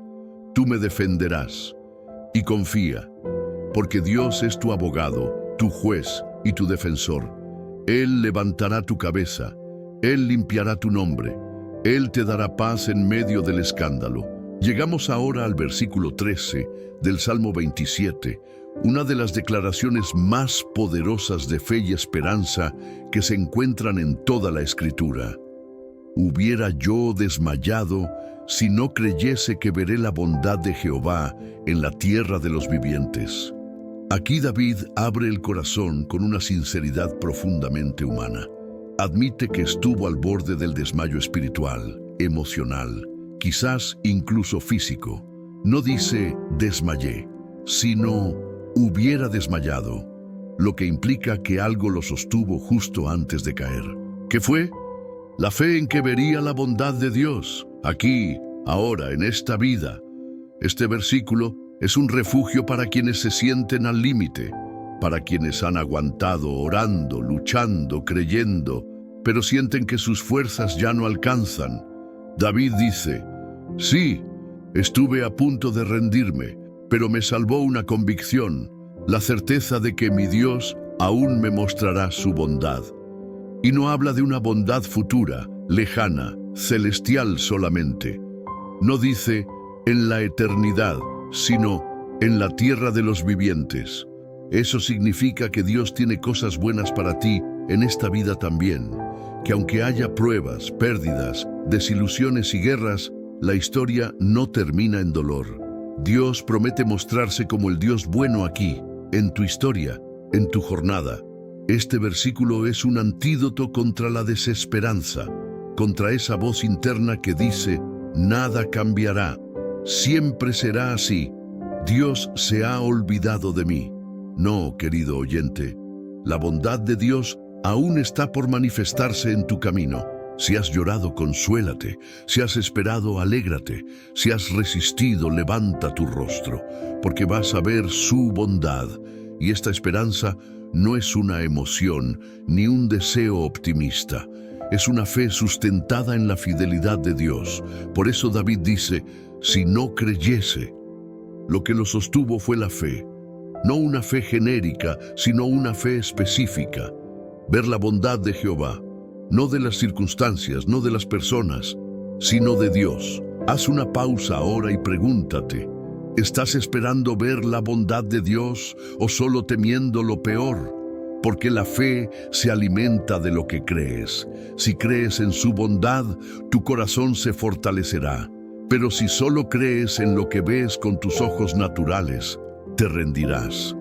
tú me defenderás. Y confía, porque Dios es tu abogado, tu juez y tu defensor. Él levantará tu cabeza, Él limpiará tu nombre, Él te dará paz en medio del escándalo. Llegamos ahora al versículo 13 del Salmo 27, una de las declaraciones más poderosas de fe y esperanza que se encuentran en toda la Escritura. Hubiera yo desmayado si no creyese que veré la bondad de Jehová en la tierra de los vivientes. Aquí David abre el corazón con una sinceridad profundamente humana. Admite que estuvo al borde del desmayo espiritual, emocional, quizás incluso físico. No dice desmayé, sino hubiera desmayado, lo que implica que algo lo sostuvo justo antes de caer. ¿Qué fue? La fe en que vería la bondad de Dios, aquí, ahora, en esta vida. Este versículo es un refugio para quienes se sienten al límite, para quienes han aguantado orando, luchando, creyendo, pero sienten que sus fuerzas ya no alcanzan. David dice: sí, estuve a punto de rendirme, pero me salvó una convicción, la certeza de que mi Dios aún me mostrará su bondad. Y no habla de una bondad futura, lejana, celestial solamente. No dice en la eternidad, sino en la tierra de los vivientes. Eso significa que Dios tiene cosas buenas para ti en esta vida también, que aunque haya pruebas, pérdidas, desilusiones y guerras, la historia no termina en dolor. Dios promete mostrarse como el Dios bueno aquí, en tu historia, en tu jornada. Este versículo es un antídoto contra la desesperanza, contra esa voz interna que dice: nada cambiará, siempre será así, Dios se ha olvidado de mí. No, querido oyente, la bondad de Dios aún está por manifestarse en tu camino. Si has llorado, consuélate. Si has esperado, alégrate. Si has resistido, levanta tu rostro, porque vas a ver su bondad. Y esta esperanza no es una emoción ni un deseo optimista. es una fe sustentada en la fidelidad de Dios. Por eso David dice, si no creyese. Lo que lo sostuvo fue la fe. No una fe genérica, sino una fe específica. Ver la bondad de Jehová, no de las circunstancias, no de las personas, sino de Dios. Haz una pausa ahora y pregúntate, ¿estás esperando ver la bondad de Dios o solo temiendo lo peor? Porque la fe se alimenta de lo que crees. Si crees en su bondad, tu corazón se fortalecerá. Pero si solo crees en lo que ves con tus ojos naturales, te rendirás.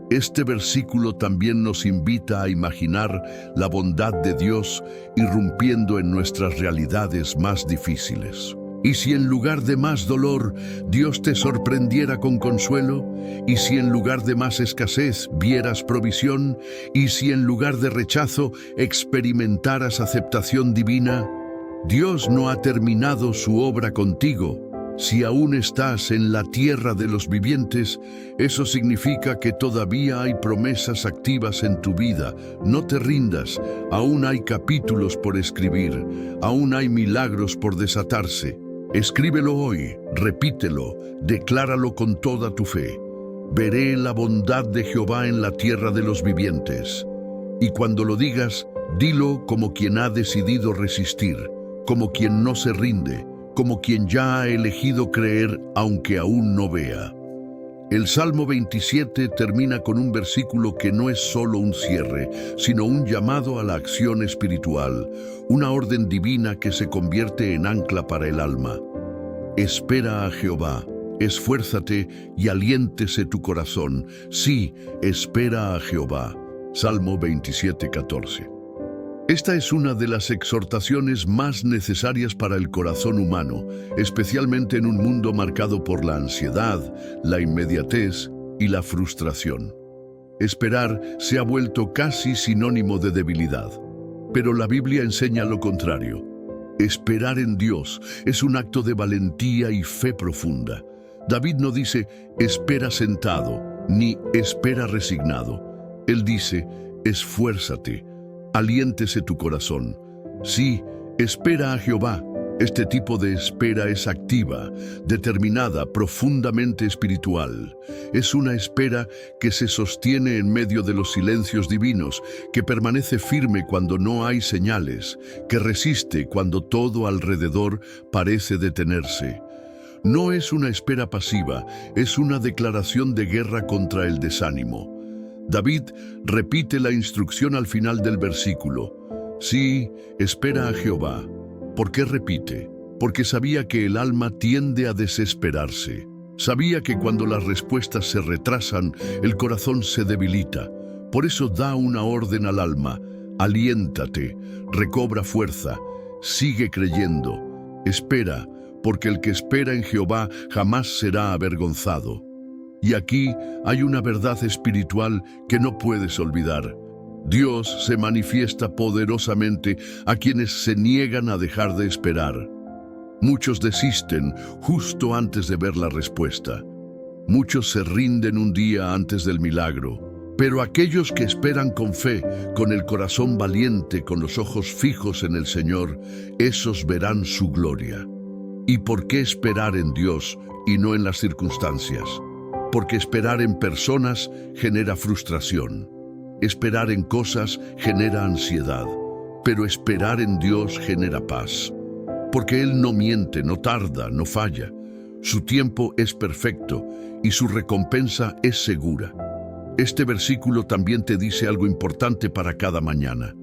Este versículo también nos invita a imaginar la bondad de Dios irrumpiendo en nuestras realidades más difíciles. ¿Y si en lugar de más dolor, Dios te sorprendiera con consuelo? ¿Y si en lugar de más escasez, vieras provisión? ¿Y si en lugar de rechazo, experimentaras aceptación divina? Dios no ha terminado su obra contigo. Si aún estás en la tierra de los vivientes, eso significa que todavía hay promesas activas en tu vida. No te rindas, aún hay capítulos por escribir, aún hay milagros por desatarse. Escríbelo hoy, repítelo, decláralo con toda tu fe. Veré la bondad de Jehová en la tierra de los vivientes. Y cuando lo digas, dilo como quien ha decidido resistir, como quien no se rinde, como quien ya ha elegido creer aunque aún no vea. El Salmo 27 termina con un versículo que no es solo un cierre, sino un llamado a la acción espiritual, una orden divina que se convierte en ancla para el alma. Espera a Jehová, esfuérzate y aliéntese tu corazón. Sí, espera a Jehová. Salmo 27:14. Esta es una de las exhortaciones más necesarias para el corazón humano, especialmente en un mundo marcado por la ansiedad, la inmediatez y la frustración. Esperar se ha vuelto casi sinónimo de debilidad, pero la Biblia enseña lo contrario. Esperar en Dios es un acto de valentía y fe profunda. David no dice, espera sentado, ni espera resignado. Él dice, esfuérzate. Aliéntese tu corazón. Sí, espera a Jehová. Este tipo de espera es activa, determinada, profundamente espiritual. Es una espera que se sostiene en medio de los silencios divinos, que permanece firme cuando no hay señales, que resiste cuando todo alrededor parece detenerse. No es una espera pasiva, es una declaración de guerra contra el desánimo. David repite la instrucción al final del versículo. Sí, espera a Jehová. ¿Por qué repite? Porque sabía que el alma tiende a desesperarse. Sabía que cuando las respuestas se retrasan, el corazón se debilita. Por eso da una orden al alma. Aliéntate, recobra fuerza, sigue creyendo. Espera, porque el que espera en Jehová jamás será avergonzado. Y aquí hay una verdad espiritual que no puedes olvidar. Dios se manifiesta poderosamente a quienes se niegan a dejar de esperar. Muchos desisten justo antes de ver la respuesta. Muchos se rinden un día antes del milagro. Pero aquellos que esperan con fe, con el corazón valiente, con los ojos fijos en el Señor, esos verán su gloria. ¿Y por qué esperar en Dios y no en las circunstancias? Porque esperar en personas genera frustración. Esperar en cosas genera ansiedad. Pero esperar en Dios genera paz. Porque Él no miente, no tarda, no falla. Su tiempo es perfecto y su recompensa es segura. Este versículo también te dice algo importante para cada mañana.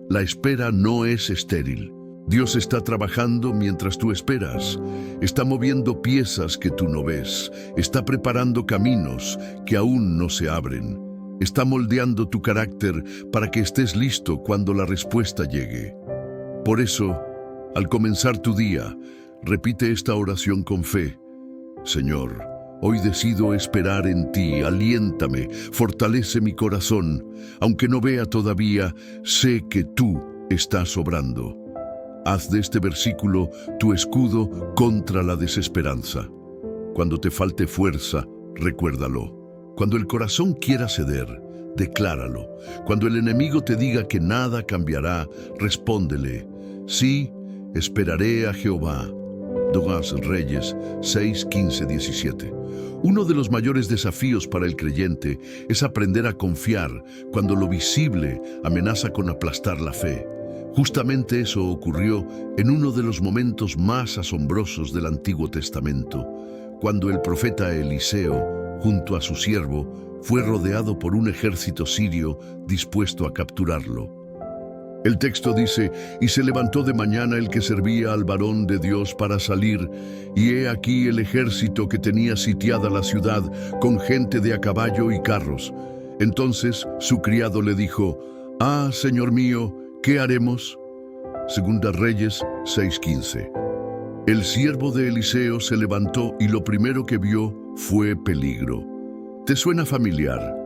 La espera no es estéril. Dios está trabajando mientras tú esperas. Está moviendo piezas que tú no ves. Está preparando caminos que aún no se abren. Está moldeando tu carácter para que estés listo cuando la respuesta llegue. Por eso, al comenzar tu día, repite esta oración con fe. Señor, hoy decido esperar en ti, aliéntame, fortalece mi corazón. Aunque no vea todavía, sé que tú estás obrando. Haz de este versículo tu escudo contra la desesperanza. Cuando te falte fuerza, recuérdalo. Cuando el corazón quiera ceder, decláralo. Cuando el enemigo te diga que nada cambiará, respóndele. Sí, esperaré a Jehová. 2 Reyes 6, 15, 17. Uno de los mayores desafíos para el creyente es aprender a confiar cuando lo visible amenaza con aplastar la fe. Justamente eso ocurrió en uno de los momentos más asombrosos del Antiguo Testamento, cuando el profeta Eliseo, junto a su siervo, fue rodeado por un ejército sirio dispuesto a capturarlo. El texto dice, y se levantó de mañana el que servía al varón de Dios para salir, y he aquí el ejército que tenía sitiada la ciudad con gente de a caballo y carros. Entonces su criado le dijo, «Ah, señor mío, ¿qué haremos?» Segunda Reyes 6:15. El siervo de Eliseo se levantó y lo primero que vio fue peligro. ¿Te suena familiar?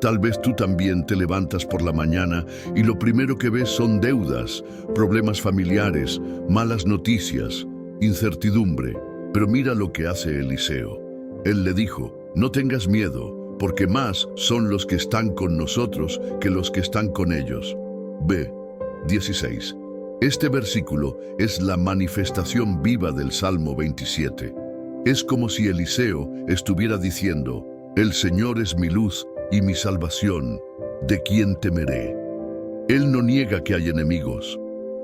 Tal vez tú también te levantas por la mañana y lo primero que ves son deudas, problemas familiares, malas noticias, incertidumbre. Pero mira lo que hace Eliseo. Él le dijo, no tengas miedo, porque más son los que están con nosotros que los que están con ellos. B. 16. Este versículo es la manifestación viva del Salmo 27. Es como si Eliseo estuviera diciendo, el Señor es mi luz y mi salvación, ¿de quién temeré? Él no niega que hay enemigos,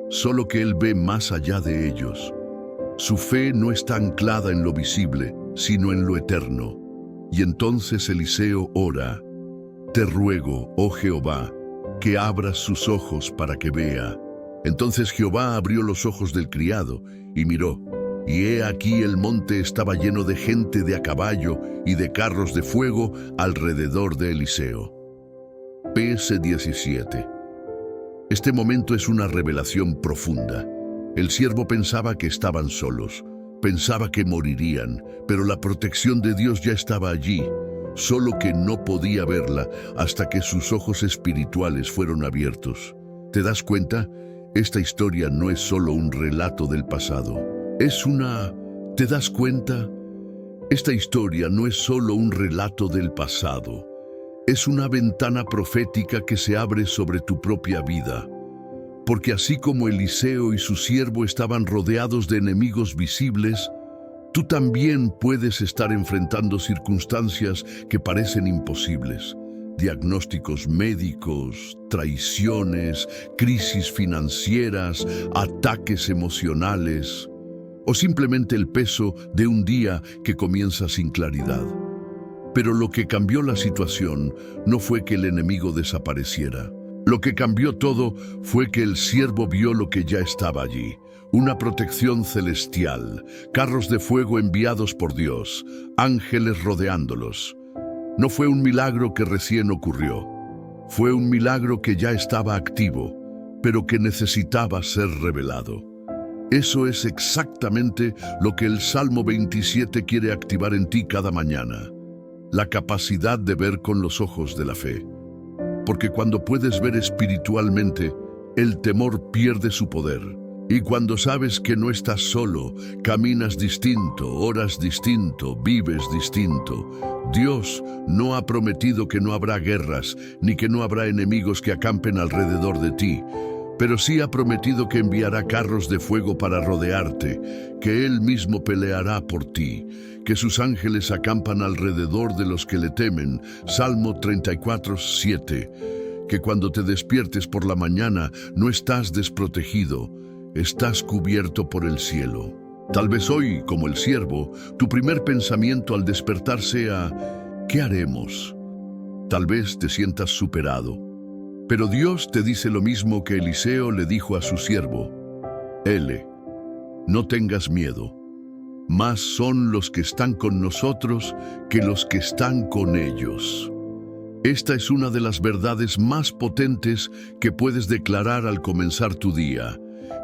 solo que él ve más allá de ellos. Su fe no está anclada en lo visible, sino en lo eterno. Y entonces Eliseo ora, te ruego, oh Jehová, que abras sus ojos para que vea. Entonces Jehová abrió los ojos del criado y miró, y he aquí el monte estaba lleno de gente de a caballo y de carros de fuego alrededor de Eliseo. PS 17. Este momento es una revelación profunda. El siervo pensaba que estaban solos, pensaba que morirían, pero la protección de Dios ya estaba allí, solo que no podía verla hasta que sus ojos espirituales fueron abiertos. ¿Te das cuenta? Esta historia no es solo un relato del pasado. ¿Te das cuenta? Esta historia no es solo un relato del pasado. Es una ventana profética que se abre sobre tu propia vida. Porque así como Eliseo y su siervo estaban rodeados de enemigos visibles, tú también puedes estar enfrentando circunstancias que parecen imposibles. Diagnósticos médicos, traiciones, crisis financieras, ataques emocionales, o simplemente el peso de un día que comienza sin claridad. Pero lo que cambió la situación no fue que el enemigo desapareciera. Lo que cambió todo fue que el siervo vio lo que ya estaba allí. Una protección celestial, carros de fuego enviados por Dios, ángeles rodeándolos. No fue un milagro que recién ocurrió. Fue un milagro que ya estaba activo, pero que necesitaba ser revelado. Eso es exactamente lo que el Salmo 27 quiere activar en ti cada mañana. La capacidad de ver con los ojos de la fe. Porque cuando puedes ver espiritualmente, el temor pierde su poder. Y cuando sabes que no estás solo, caminas distinto, oras distinto, vives distinto. Dios no ha prometido que no habrá guerras, ni que no habrá enemigos que acampen alrededor de ti. Pero sí ha prometido que enviará carros de fuego para rodearte, que Él mismo peleará por ti, que sus ángeles acampan alrededor de los que le temen. Salmo 34:7. Que cuando te despiertes por la mañana no estás desprotegido, estás cubierto por el cielo. Tal vez hoy, como el siervo, tu primer pensamiento al despertar sea, ¿qué haremos? Tal vez te sientas superado. Pero Dios te dice lo mismo que Eliseo le dijo a su siervo. Ele, no tengas miedo. Más son los que están con nosotros que los que están con ellos. Esta es una de las verdades más potentes que puedes declarar al comenzar tu día.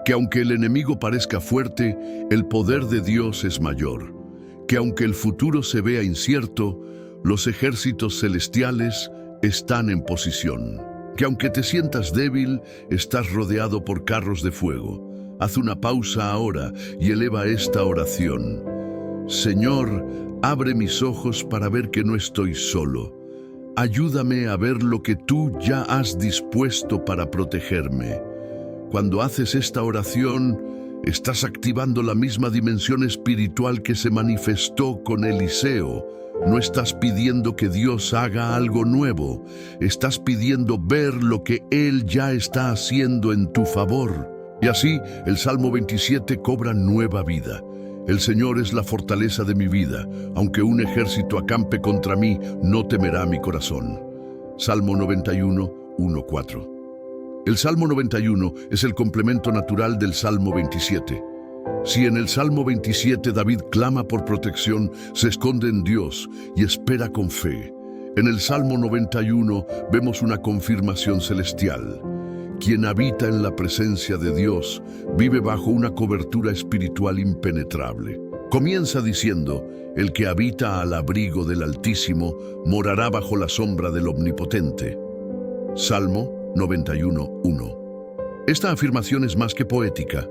Que aunque el enemigo parezca fuerte, el poder de Dios es mayor. Que aunque el futuro se vea incierto, los ejércitos celestiales están en posición. Que aunque te sientas débil, estás rodeado por carros de fuego. Haz una pausa ahora y eleva esta oración. Señor, abre mis ojos para ver que no estoy solo. Ayúdame a ver lo que tú ya has dispuesto para protegerme. cuando haces esta oración, estás activando la misma dimensión espiritual que se manifestó con Eliseo. No estás pidiendo que Dios haga algo nuevo, estás pidiendo ver lo que Él ya está haciendo en tu favor. Y así, el Salmo 27 cobra nueva vida. El Señor es la fortaleza de mi vida. Aunque un ejército acampe contra mí, no temerá mi corazón. Salmo 91, 1-4. El Salmo 91 es el complemento natural del Salmo 27. Si en el Salmo 27 David clama por protección, se esconde en Dios y espera con fe, en el Salmo 91 vemos una confirmación celestial. Quien habita en la presencia de Dios vive bajo una cobertura espiritual impenetrable. Comienza diciendo: el que habita al abrigo del Altísimo morará bajo la sombra del Omnipotente. Salmo 91:1. Esta afirmación es más que poética.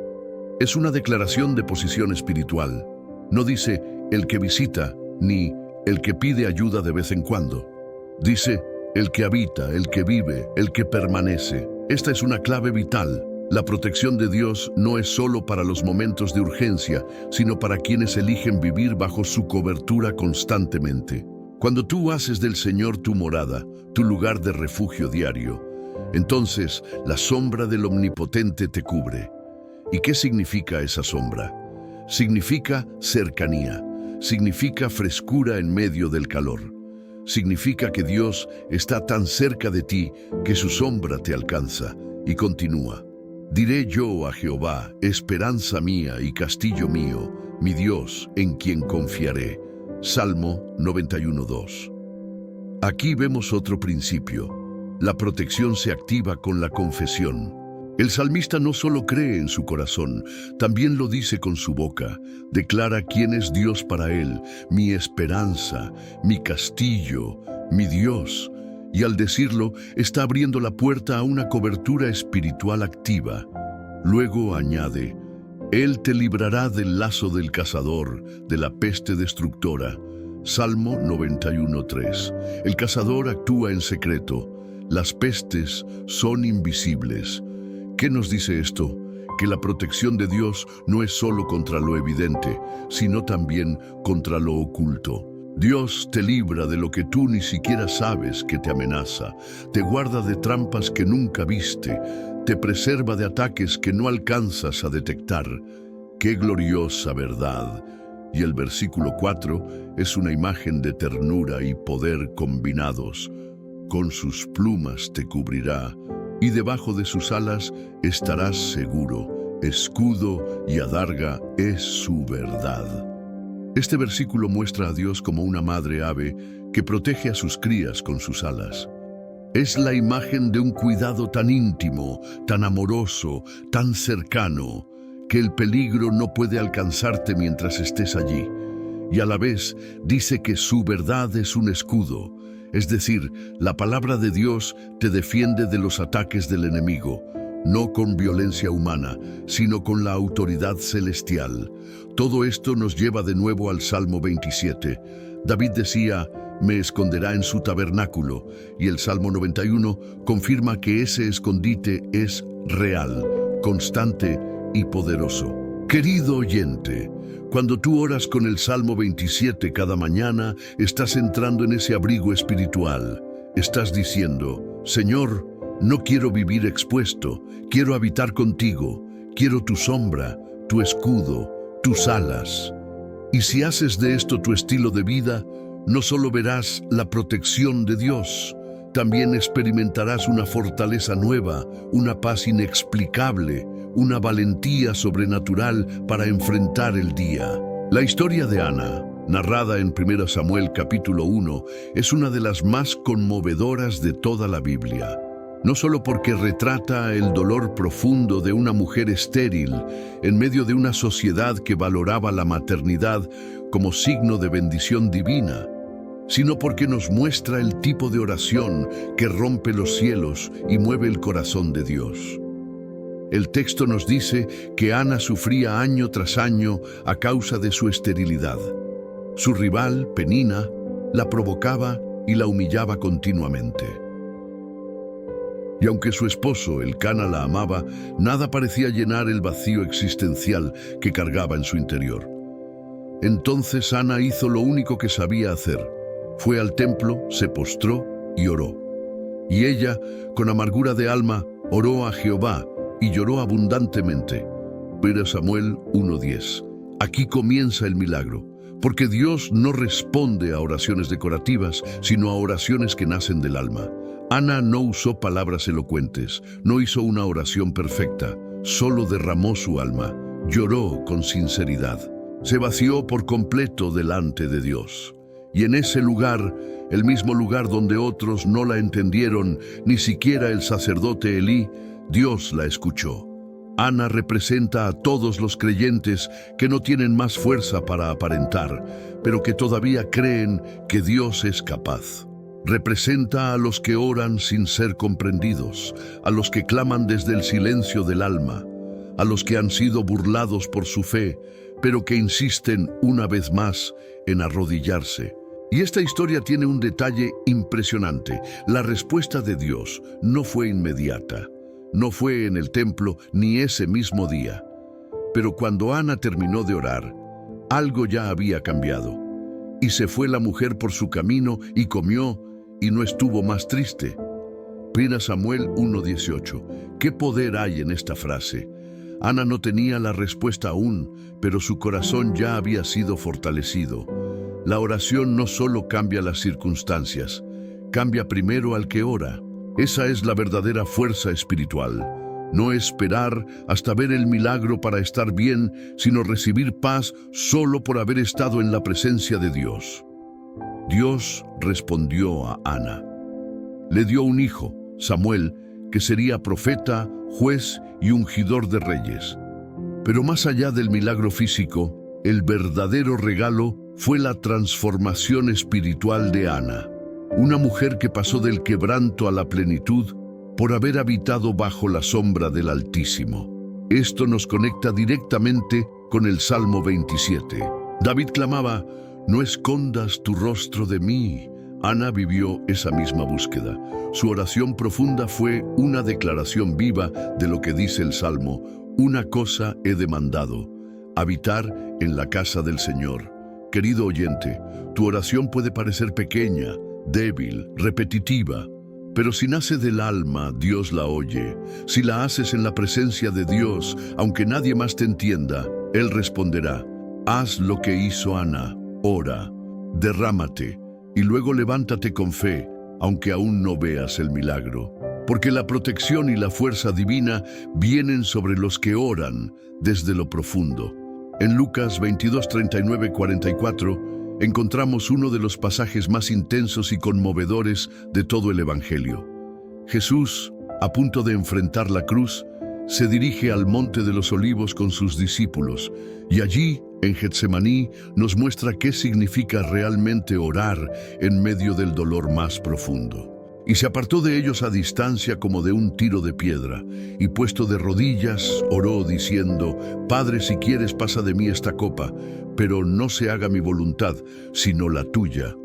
Es una declaración de posición espiritual. No dice el que visita, ni el que pide ayuda de vez en cuando. Dice el que habita, el que vive, el que permanece. Esta es una clave vital. La protección de Dios no es solo para los momentos de urgencia, sino para quienes eligen vivir bajo su cobertura constantemente. Cuando tú haces del Señor tu morada, tu lugar de refugio diario, entonces la sombra del Omnipotente te cubre. ¿Y qué significa esa sombra? Significa cercanía, significa frescura en medio del calor. Significa que Dios está tan cerca de ti que su sombra te alcanza. Y continúa: diré yo a Jehová, esperanza mía y castillo mío, mi Dios en quien confiaré. Salmo 91:2. Aquí vemos otro principio. La protección se activa con la confesión. El salmista no solo cree en su corazón, también lo dice con su boca. Declara quién es Dios para él: mi esperanza, mi castillo, mi Dios. Y al decirlo, está abriendo la puerta a una cobertura espiritual activa. Luego añade: Él te librará del lazo del cazador, de la peste destructora. Salmo 91:3. El cazador actúa en secreto. Las pestes son invisibles. ¿Qué nos dice esto? Que la protección de Dios no es solo contra lo evidente, sino también contra lo oculto. Dios te libra de lo que tú ni siquiera sabes que te amenaza, te guarda de trampas que nunca viste, te preserva de ataques que no alcanzas a detectar. ¡Qué gloriosa verdad! Y el versículo 4 es una imagen de ternura y poder combinados. Con sus plumas te cubrirá, y debajo de sus alas estarás seguro. Escudo y adarga es su verdad. Este versículo muestra a Dios como una madre ave que protege a sus crías con sus alas. Es la imagen de un cuidado tan íntimo, tan amoroso, tan cercano, que el peligro no puede alcanzarte mientras estés allí. Y a la vez dice que su verdad es un escudo. Es decir, la palabra de Dios te defiende de los ataques del enemigo, no con violencia humana, sino con la autoridad celestial. Todo esto nos lleva de nuevo al Salmo 27. David decía: me esconderá en su tabernáculo, y el Salmo 91 confirma que ese escondite es real, constante y poderoso. Querido oyente, cuando tú oras con el Salmo 27 cada mañana, estás entrando en ese abrigo espiritual. Estás diciendo: Señor, no quiero vivir expuesto, quiero habitar contigo, quiero tu sombra, tu escudo, tus alas. Y si haces de esto tu estilo de vida, no solo verás la protección de Dios, también experimentarás una fortaleza nueva, una paz inexplicable, una valentía sobrenatural para enfrentar el día. La historia de Ana, narrada en 1 Samuel capítulo 1, es una de las más conmovedoras de toda la Biblia. No solo porque retrata el dolor profundo de una mujer estéril en medio de una sociedad que valoraba la maternidad como signo de bendición divina, sino porque nos muestra el tipo de oración que rompe los cielos y mueve el corazón de Dios. El texto nos dice que Ana sufría año tras año a causa de su esterilidad. Su rival, Penina, la provocaba y la humillaba continuamente. Y aunque su esposo, Elcana, la amaba, nada parecía llenar el vacío existencial que cargaba en su interior. Entonces Ana hizo lo único que sabía hacer. Fue al templo, se postró y oró. Y ella, con amargura de alma, oró a Jehová y lloró abundantemente. 1 Samuel 1:10. Aquí comienza el milagro, porque Dios no responde a oraciones decorativas, sino a oraciones que nacen del alma. Ana no usó palabras elocuentes, no hizo una oración perfecta, solo derramó su alma, lloró con sinceridad. Se vació por completo delante de Dios. Y en ese lugar, el mismo lugar donde otros no la entendieron, ni siquiera el sacerdote Elí, Dios la escuchó. Ana representa a todos los creyentes que no tienen más fuerza para aparentar, pero que todavía creen que Dios es capaz. Representa a los que oran sin ser comprendidos, a los que claman desde el silencio del alma, a los que han sido burlados por su fe, pero que insisten una vez más en arrodillarse. Y esta historia tiene un detalle impresionante. La respuesta de Dios no fue inmediata. No fue en el templo ni ese mismo día. Pero cuando Ana terminó de orar, algo ya había cambiado. Y se fue la mujer por su camino y comió y no estuvo más triste. 1 Samuel 1:18. ¿Qué poder hay en esta frase? Ana no tenía la respuesta aún, pero su corazón ya había sido fortalecido. La oración no solo cambia las circunstancias, cambia primero al que ora. Esa es la verdadera fuerza espiritual. No esperar hasta ver el milagro para estar bien, sino recibir paz solo por haber estado en la presencia de Dios. Dios respondió a Ana. Le dio un hijo, Samuel, que sería profeta, juez y ungidor de reyes. Pero más allá del milagro físico, el verdadero regalo fue la transformación espiritual de Ana. Una mujer que pasó del quebranto a la plenitud por haber habitado bajo la sombra del Altísimo. Esto nos conecta directamente con el Salmo 27. David clamaba, «No escondas tu rostro de mí». Ana vivió esa misma búsqueda. Su oración profunda fue una declaración viva de lo que dice el Salmo. «Una cosa he demandado, habitar en la casa del Señor». Querido oyente, tu oración puede parecer pequeña, débil, repetitiva, pero si nace del alma, Dios la oye. Si la haces en la presencia de Dios, aunque nadie más te entienda, Él responderá. Haz lo que hizo Ana, ora, derrámate, y luego levántate con fe, aunque aún no veas el milagro. Porque la protección y la fuerza divina vienen sobre los que oran desde lo profundo. En Lucas 22, 39, 44, encontramos uno de los pasajes más intensos y conmovedores de todo el Evangelio. Jesús, a punto de enfrentar la cruz, se dirige al Monte de los Olivos con sus discípulos, y allí, en Getsemaní, nos muestra qué significa realmente orar en medio del dolor más profundo. Y se apartó de ellos a distancia como de un tiro de piedra, y puesto de rodillas, oró diciendo, «Padre, si quieres, pasa de mí esta copa, pero no se haga mi voluntad, sino la tuya».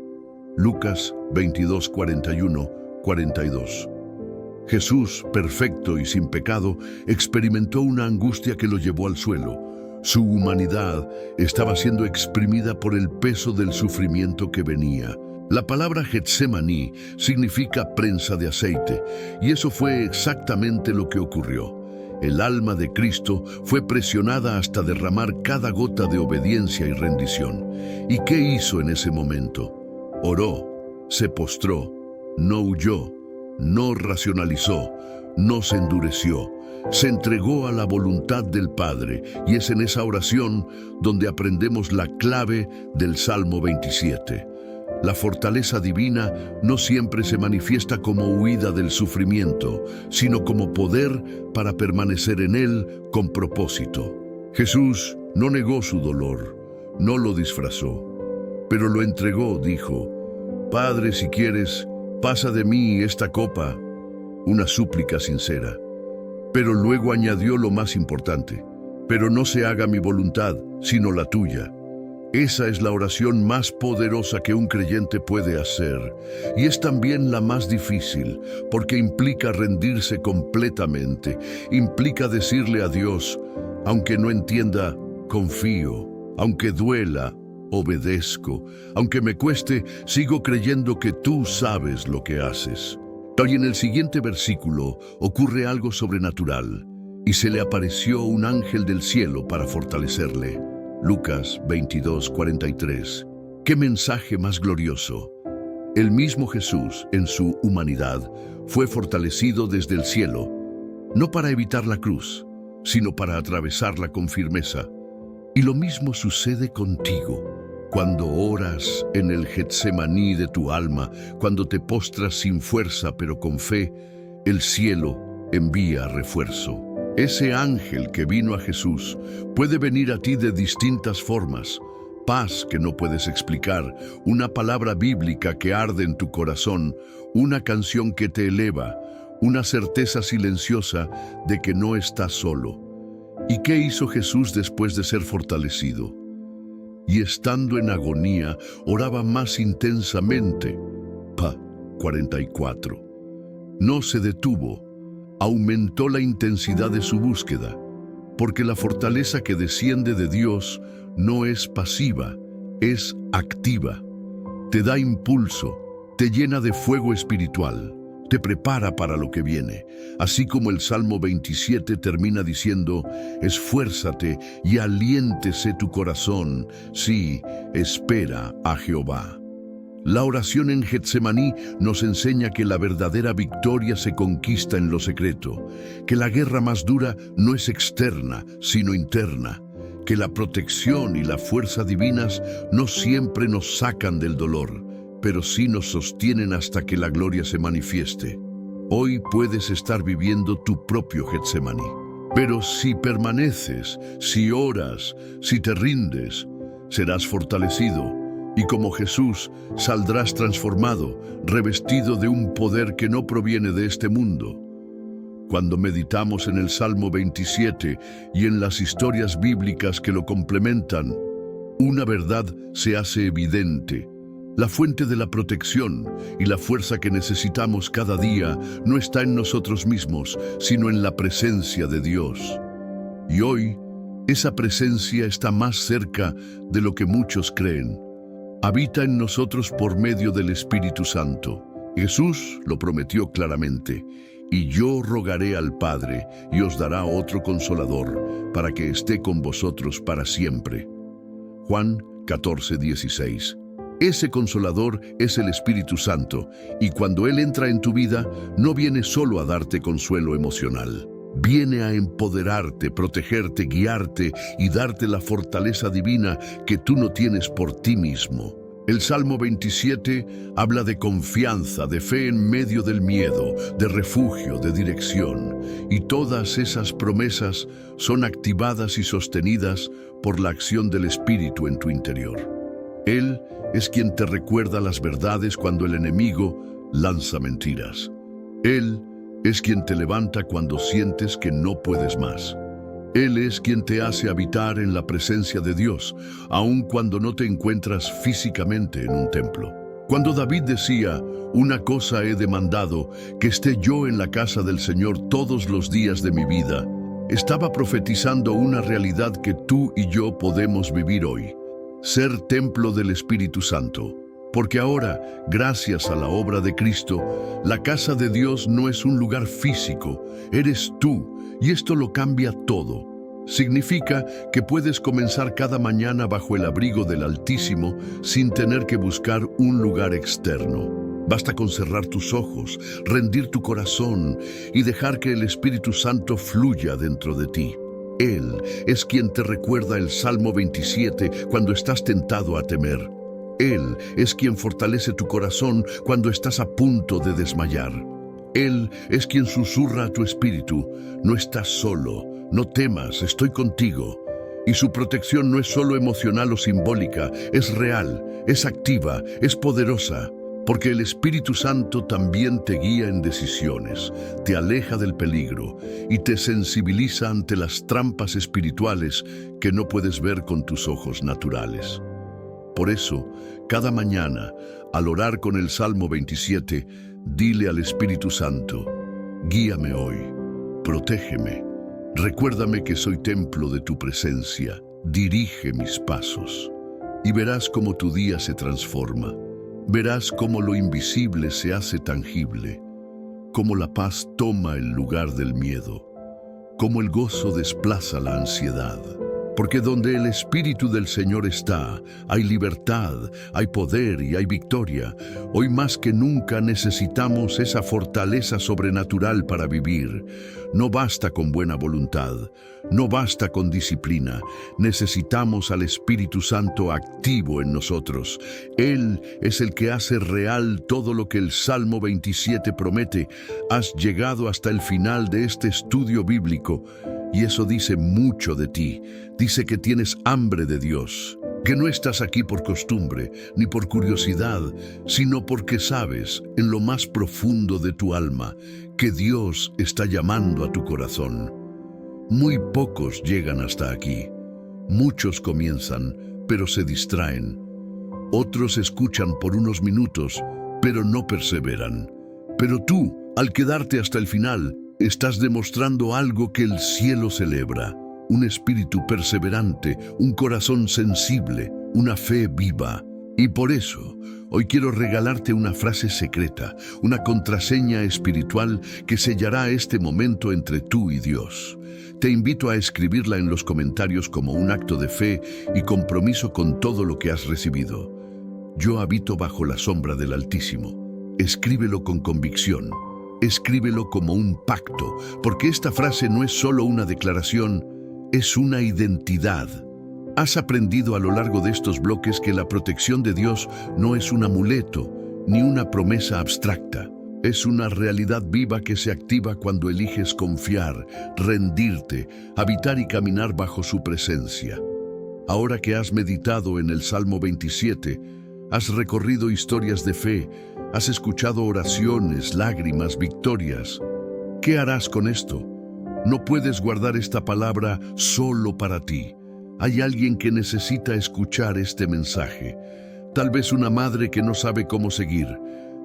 Lucas 22, 41, 42. Jesús, perfecto y sin pecado, experimentó una angustia que lo llevó al suelo. Su humanidad estaba siendo exprimida por el peso del sufrimiento que venía. La palabra Getsemaní significa prensa de aceite, y eso fue exactamente lo que ocurrió. El alma de Cristo fue presionada hasta derramar cada gota de obediencia y rendición. ¿Y qué hizo en ese momento? Oró, se postró, no huyó, no racionalizó, no se endureció. Se entregó a la voluntad del Padre, y es en esa oración donde aprendemos la clave del Salmo 27. La fortaleza divina no siempre se manifiesta como huida del sufrimiento, sino como poder para permanecer en él con propósito. Jesús no negó su dolor, no lo disfrazó, pero lo entregó, dijo, «Padre, si quieres, pasa de mí esta copa», una súplica sincera. Pero luego añadió lo más importante, «Pero no se haga mi voluntad, sino la tuya». Esa es la oración más poderosa que un creyente puede hacer, y es también la más difícil, porque implica rendirse completamente, implica decirle a Dios, aunque no entienda, confío, aunque duela, obedezco, aunque me cueste, sigo creyendo que tú sabes lo que haces. Hoy en el siguiente versículo ocurre algo sobrenatural, y se le apareció un ángel del cielo para fortalecerle. Lucas 22:43. ¡Qué mensaje más glorioso! El mismo Jesús, en su humanidad, fue fortalecido desde el cielo, no para evitar la cruz, sino para atravesarla con firmeza. Y lo mismo sucede contigo. Cuando oras en el Getsemaní de tu alma, cuando te postras sin fuerza pero con fe, el cielo envía refuerzo. Ese ángel que vino a Jesús puede venir a ti de distintas formas. Paz que no puedes explicar, una palabra bíblica que arde en tu corazón, una canción que te eleva, una certeza silenciosa de que no estás solo. ¿Y qué hizo Jesús después de ser fortalecido? Y estando en agonía, oraba más intensamente. 44. No se detuvo. Aumentó la intensidad de su búsqueda, porque la fortaleza que desciende de Dios no es pasiva, es activa. Te da impulso, te llena de fuego espiritual, te prepara para lo que viene. Así como el Salmo 27 termina diciendo, esfuérzate y aliéntese tu corazón, sí, espera a Jehová. La oración en Getsemaní nos enseña que la verdadera victoria se conquista en lo secreto, que la guerra más dura no es externa, sino interna, que la protección y la fuerza divinas no siempre nos sacan del dolor, pero sí nos sostienen hasta que la gloria se manifieste. Hoy puedes estar viviendo tu propio Getsemaní, pero si permaneces, si oras, si te rindes, serás fortalecido. Y como Jesús, saldrás transformado, revestido de un poder que no proviene de este mundo. Cuando meditamos en el Salmo 27 y en las historias bíblicas que lo complementan, una verdad se hace evidente. La fuente de la protección y la fuerza que necesitamos cada día no está en nosotros mismos, sino en la presencia de Dios. Y hoy, esa presencia está más cerca de lo que muchos creen. Habita en nosotros por medio del Espíritu Santo. Jesús lo prometió claramente, y yo rogaré al Padre y os dará otro consolador para que esté con vosotros para siempre. Juan 14:16. Ese consolador es el Espíritu Santo, y cuando Él entra en tu vida, no viene solo a darte consuelo emocional. Viene a empoderarte, protegerte, guiarte y darte la fortaleza divina que tú no tienes por ti mismo. El Salmo 27 habla de confianza, de fe en medio del miedo, de refugio, de dirección. Y todas esas promesas son activadas y sostenidas por la acción del Espíritu en tu interior. Él es quien te recuerda las verdades cuando el enemigo lanza mentiras. Él es quien te levanta cuando sientes que no puedes más. Él es quien te hace habitar en la presencia de Dios, aun cuando no te encuentras físicamente en un templo. Cuando David decía, una cosa he demandado, que esté yo en la casa del Señor todos los días de mi vida, estaba profetizando una realidad que tú y yo podemos vivir hoy. Ser templo del Espíritu Santo. Porque ahora, gracias a la obra de Cristo, la casa de Dios no es un lugar físico, eres tú, y esto lo cambia todo. Significa que puedes comenzar cada mañana bajo el abrigo del Altísimo sin tener que buscar un lugar externo. Basta con cerrar tus ojos, rendir tu corazón y dejar que el Espíritu Santo fluya dentro de ti. Él es quien te recuerda el Salmo 27 cuando estás tentado a temer. Él es quien fortalece tu corazón cuando estás a punto de desmayar. Él es quien susurra a tu espíritu, no estás solo, no temas, estoy contigo. Y su protección no es solo emocional o simbólica, es real, es activa, es poderosa. Porque el Espíritu Santo también te guía en decisiones, te aleja del peligro y te sensibiliza ante las trampas espirituales que no puedes ver con tus ojos naturales. Por eso, cada mañana, al orar con el Salmo 27, dile al Espíritu Santo: guíame hoy, protégeme, recuérdame que soy templo de tu presencia, dirige mis pasos. Y verás cómo tu día se transforma, verás cómo lo invisible se hace tangible, cómo la paz toma el lugar del miedo, cómo el gozo desplaza la ansiedad. Porque donde el Espíritu del Señor está, hay libertad, hay poder y hay victoria. Hoy más que nunca necesitamos esa fortaleza sobrenatural para vivir. No basta con buena voluntad, no basta con disciplina. Necesitamos al Espíritu Santo activo en nosotros. Él es el que hace real todo lo que el Salmo 27 promete. Has llegado hasta el final de este estudio bíblico. Y eso dice mucho de ti. Dice que tienes hambre de Dios, que no estás aquí por costumbre, ni por curiosidad, sino porque sabes, en lo más profundo de tu alma, que Dios está llamando a tu corazón. Muy pocos llegan hasta aquí. Muchos comienzan, pero se distraen. Otros escuchan por unos minutos, pero no perseveran. Pero tú, al quedarte hasta el final, estás demostrando algo que el cielo celebra: un espíritu perseverante, un corazón sensible, una fe viva. Y por eso, hoy quiero regalarte una frase secreta, una contraseña espiritual que sellará este momento entre tú y Dios. Te invito a escribirla en los comentarios como un acto de fe y compromiso con todo lo que has recibido. Yo habito bajo la sombra del Altísimo. Escríbelo con convicción. Escríbelo como un pacto, porque esta frase no es solo una declaración, es una identidad. Has aprendido a lo largo de estos bloques que la protección de Dios no es un amuleto, ni una promesa abstracta. Es una realidad viva que se activa cuando eliges confiar, rendirte, habitar y caminar bajo su presencia. Ahora que has meditado en el Salmo 27, has recorrido historias de fe, has escuchado oraciones, lágrimas, victorias. ¿Qué harás con esto? No puedes guardar esta palabra solo para ti. Hay alguien que necesita escuchar este mensaje. Tal vez una madre que no sabe cómo seguir.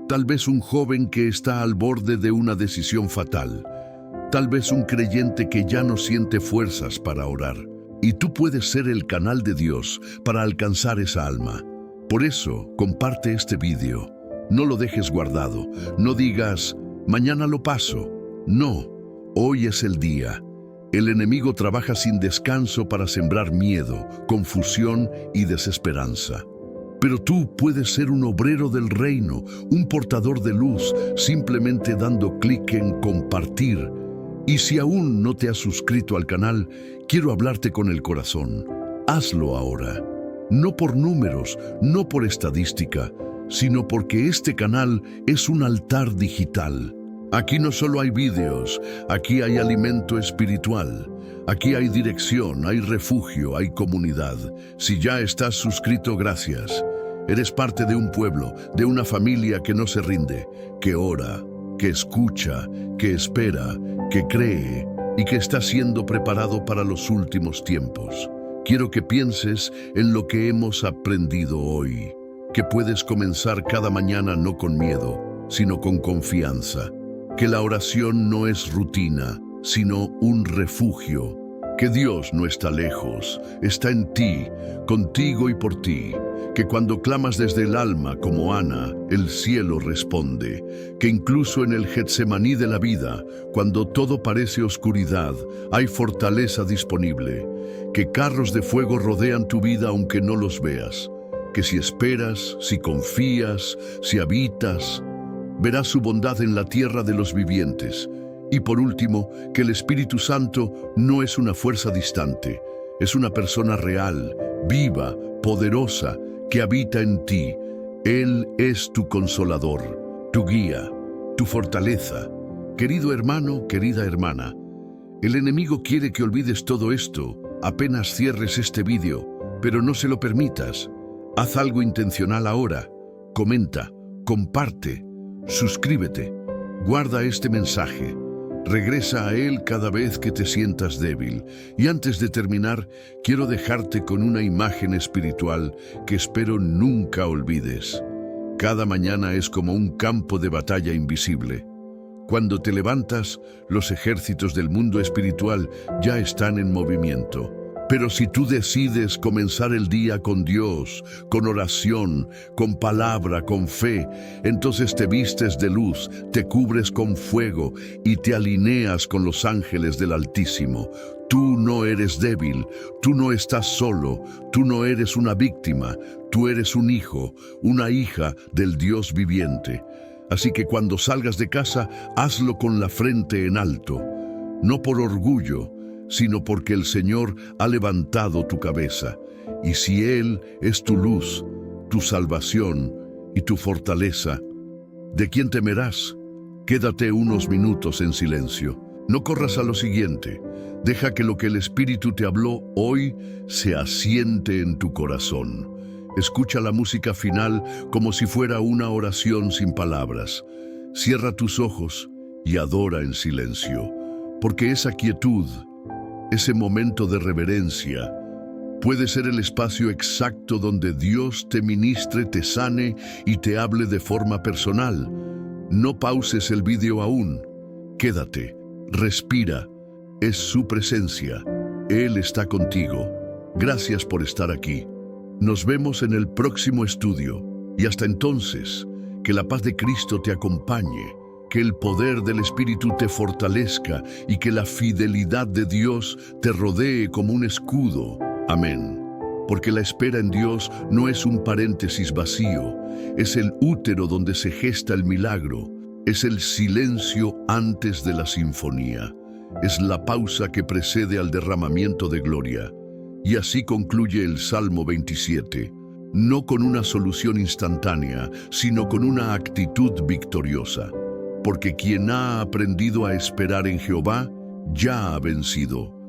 Tal vez un joven que está al borde de una decisión fatal. Tal vez un creyente que ya no siente fuerzas para orar. Y tú puedes ser el canal de Dios para alcanzar esa alma. Por eso, comparte este video. No lo dejes guardado. No digas, mañana lo paso. No, hoy es el día. El enemigo trabaja sin descanso para sembrar miedo, confusión y desesperanza. Pero tú puedes ser un obrero del reino, un portador de luz, simplemente dando clic en compartir. Y si aún no te has suscrito al canal, quiero hablarte con el corazón. Hazlo ahora. No por números, no por estadística, sino porque este canal es un altar digital. Aquí no solo hay vídeos, aquí hay alimento espiritual. Aquí hay dirección, hay refugio, hay comunidad. Si ya estás suscrito, gracias. Eres parte de un pueblo, de una familia que no se rinde, que ora, que escucha, que espera, que cree y que está siendo preparado para los últimos tiempos. Quiero que pienses en lo que hemos aprendido hoy. Que puedes comenzar cada mañana no con miedo, sino con confianza. Que la oración no es rutina, sino un refugio. Que Dios no está lejos, está en ti, contigo y por ti. Que cuando clamas desde el alma como Ana, el cielo responde. Que incluso en el Getsemaní de la vida, cuando todo parece oscuridad, hay fortaleza disponible. Que carros de fuego rodean tu vida aunque no los veas. Que si esperas, si confías, si habitas, verás su bondad en la tierra de los vivientes. Y por último, que el Espíritu Santo no es una fuerza distante, es una persona real, viva, poderosa, que habita en ti. Él es tu consolador, tu guía, tu fortaleza. Querido hermano, querida hermana, el enemigo quiere que olvides todo esto apenas cierres este vídeo, pero no se lo permitas. Haz algo intencional ahora. Comenta, comparte, suscríbete, guarda este mensaje. Regresa a Él cada vez que te sientas débil. Y antes de terminar, quiero dejarte con una imagen espiritual que espero nunca olvides. Cada mañana es como un campo de batalla invisible. Cuando te levantas, los ejércitos del mundo espiritual ya están en movimiento. Pero si tú decides comenzar el día con Dios, con oración, con palabra, con fe, entonces te vistes de luz, te cubres con fuego y te alineas con los ángeles del Altísimo. Tú no eres débil, tú no estás solo, tú no eres una víctima, tú eres un hijo, una hija del Dios viviente. Así que cuando salgas de casa, hazlo con la frente en alto, no por orgullo, sino porque el Señor ha levantado tu cabeza. Y si Él es tu luz, tu salvación y tu fortaleza, ¿de quién temerás? Quédate unos minutos en silencio. No corras a lo siguiente. Deja que lo que el Espíritu te habló hoy se asiente en tu corazón. Escucha la música final como si fuera una oración sin palabras. Cierra tus ojos y adora en silencio, porque esa quietud, ese momento de reverencia, puede ser el espacio exacto donde Dios te ministre, te sane y te hable de forma personal. No pauses el vídeo aún. Quédate, respira. Es su presencia. Él está contigo. Gracias por estar aquí. Nos vemos en el próximo estudio. Y hasta entonces, que la paz de Cristo te acompañe. Que el poder del Espíritu te fortalezca y que la fidelidad de Dios te rodee como un escudo. Amén. Porque la espera en Dios no es un paréntesis vacío, es el útero donde se gesta el milagro, es el silencio antes de la sinfonía, es la pausa que precede al derramamiento de gloria. Y así concluye el Salmo 27, no con una solución instantánea, sino con una actitud victoriosa. Porque quien ha aprendido a esperar en Jehová, ya ha vencido.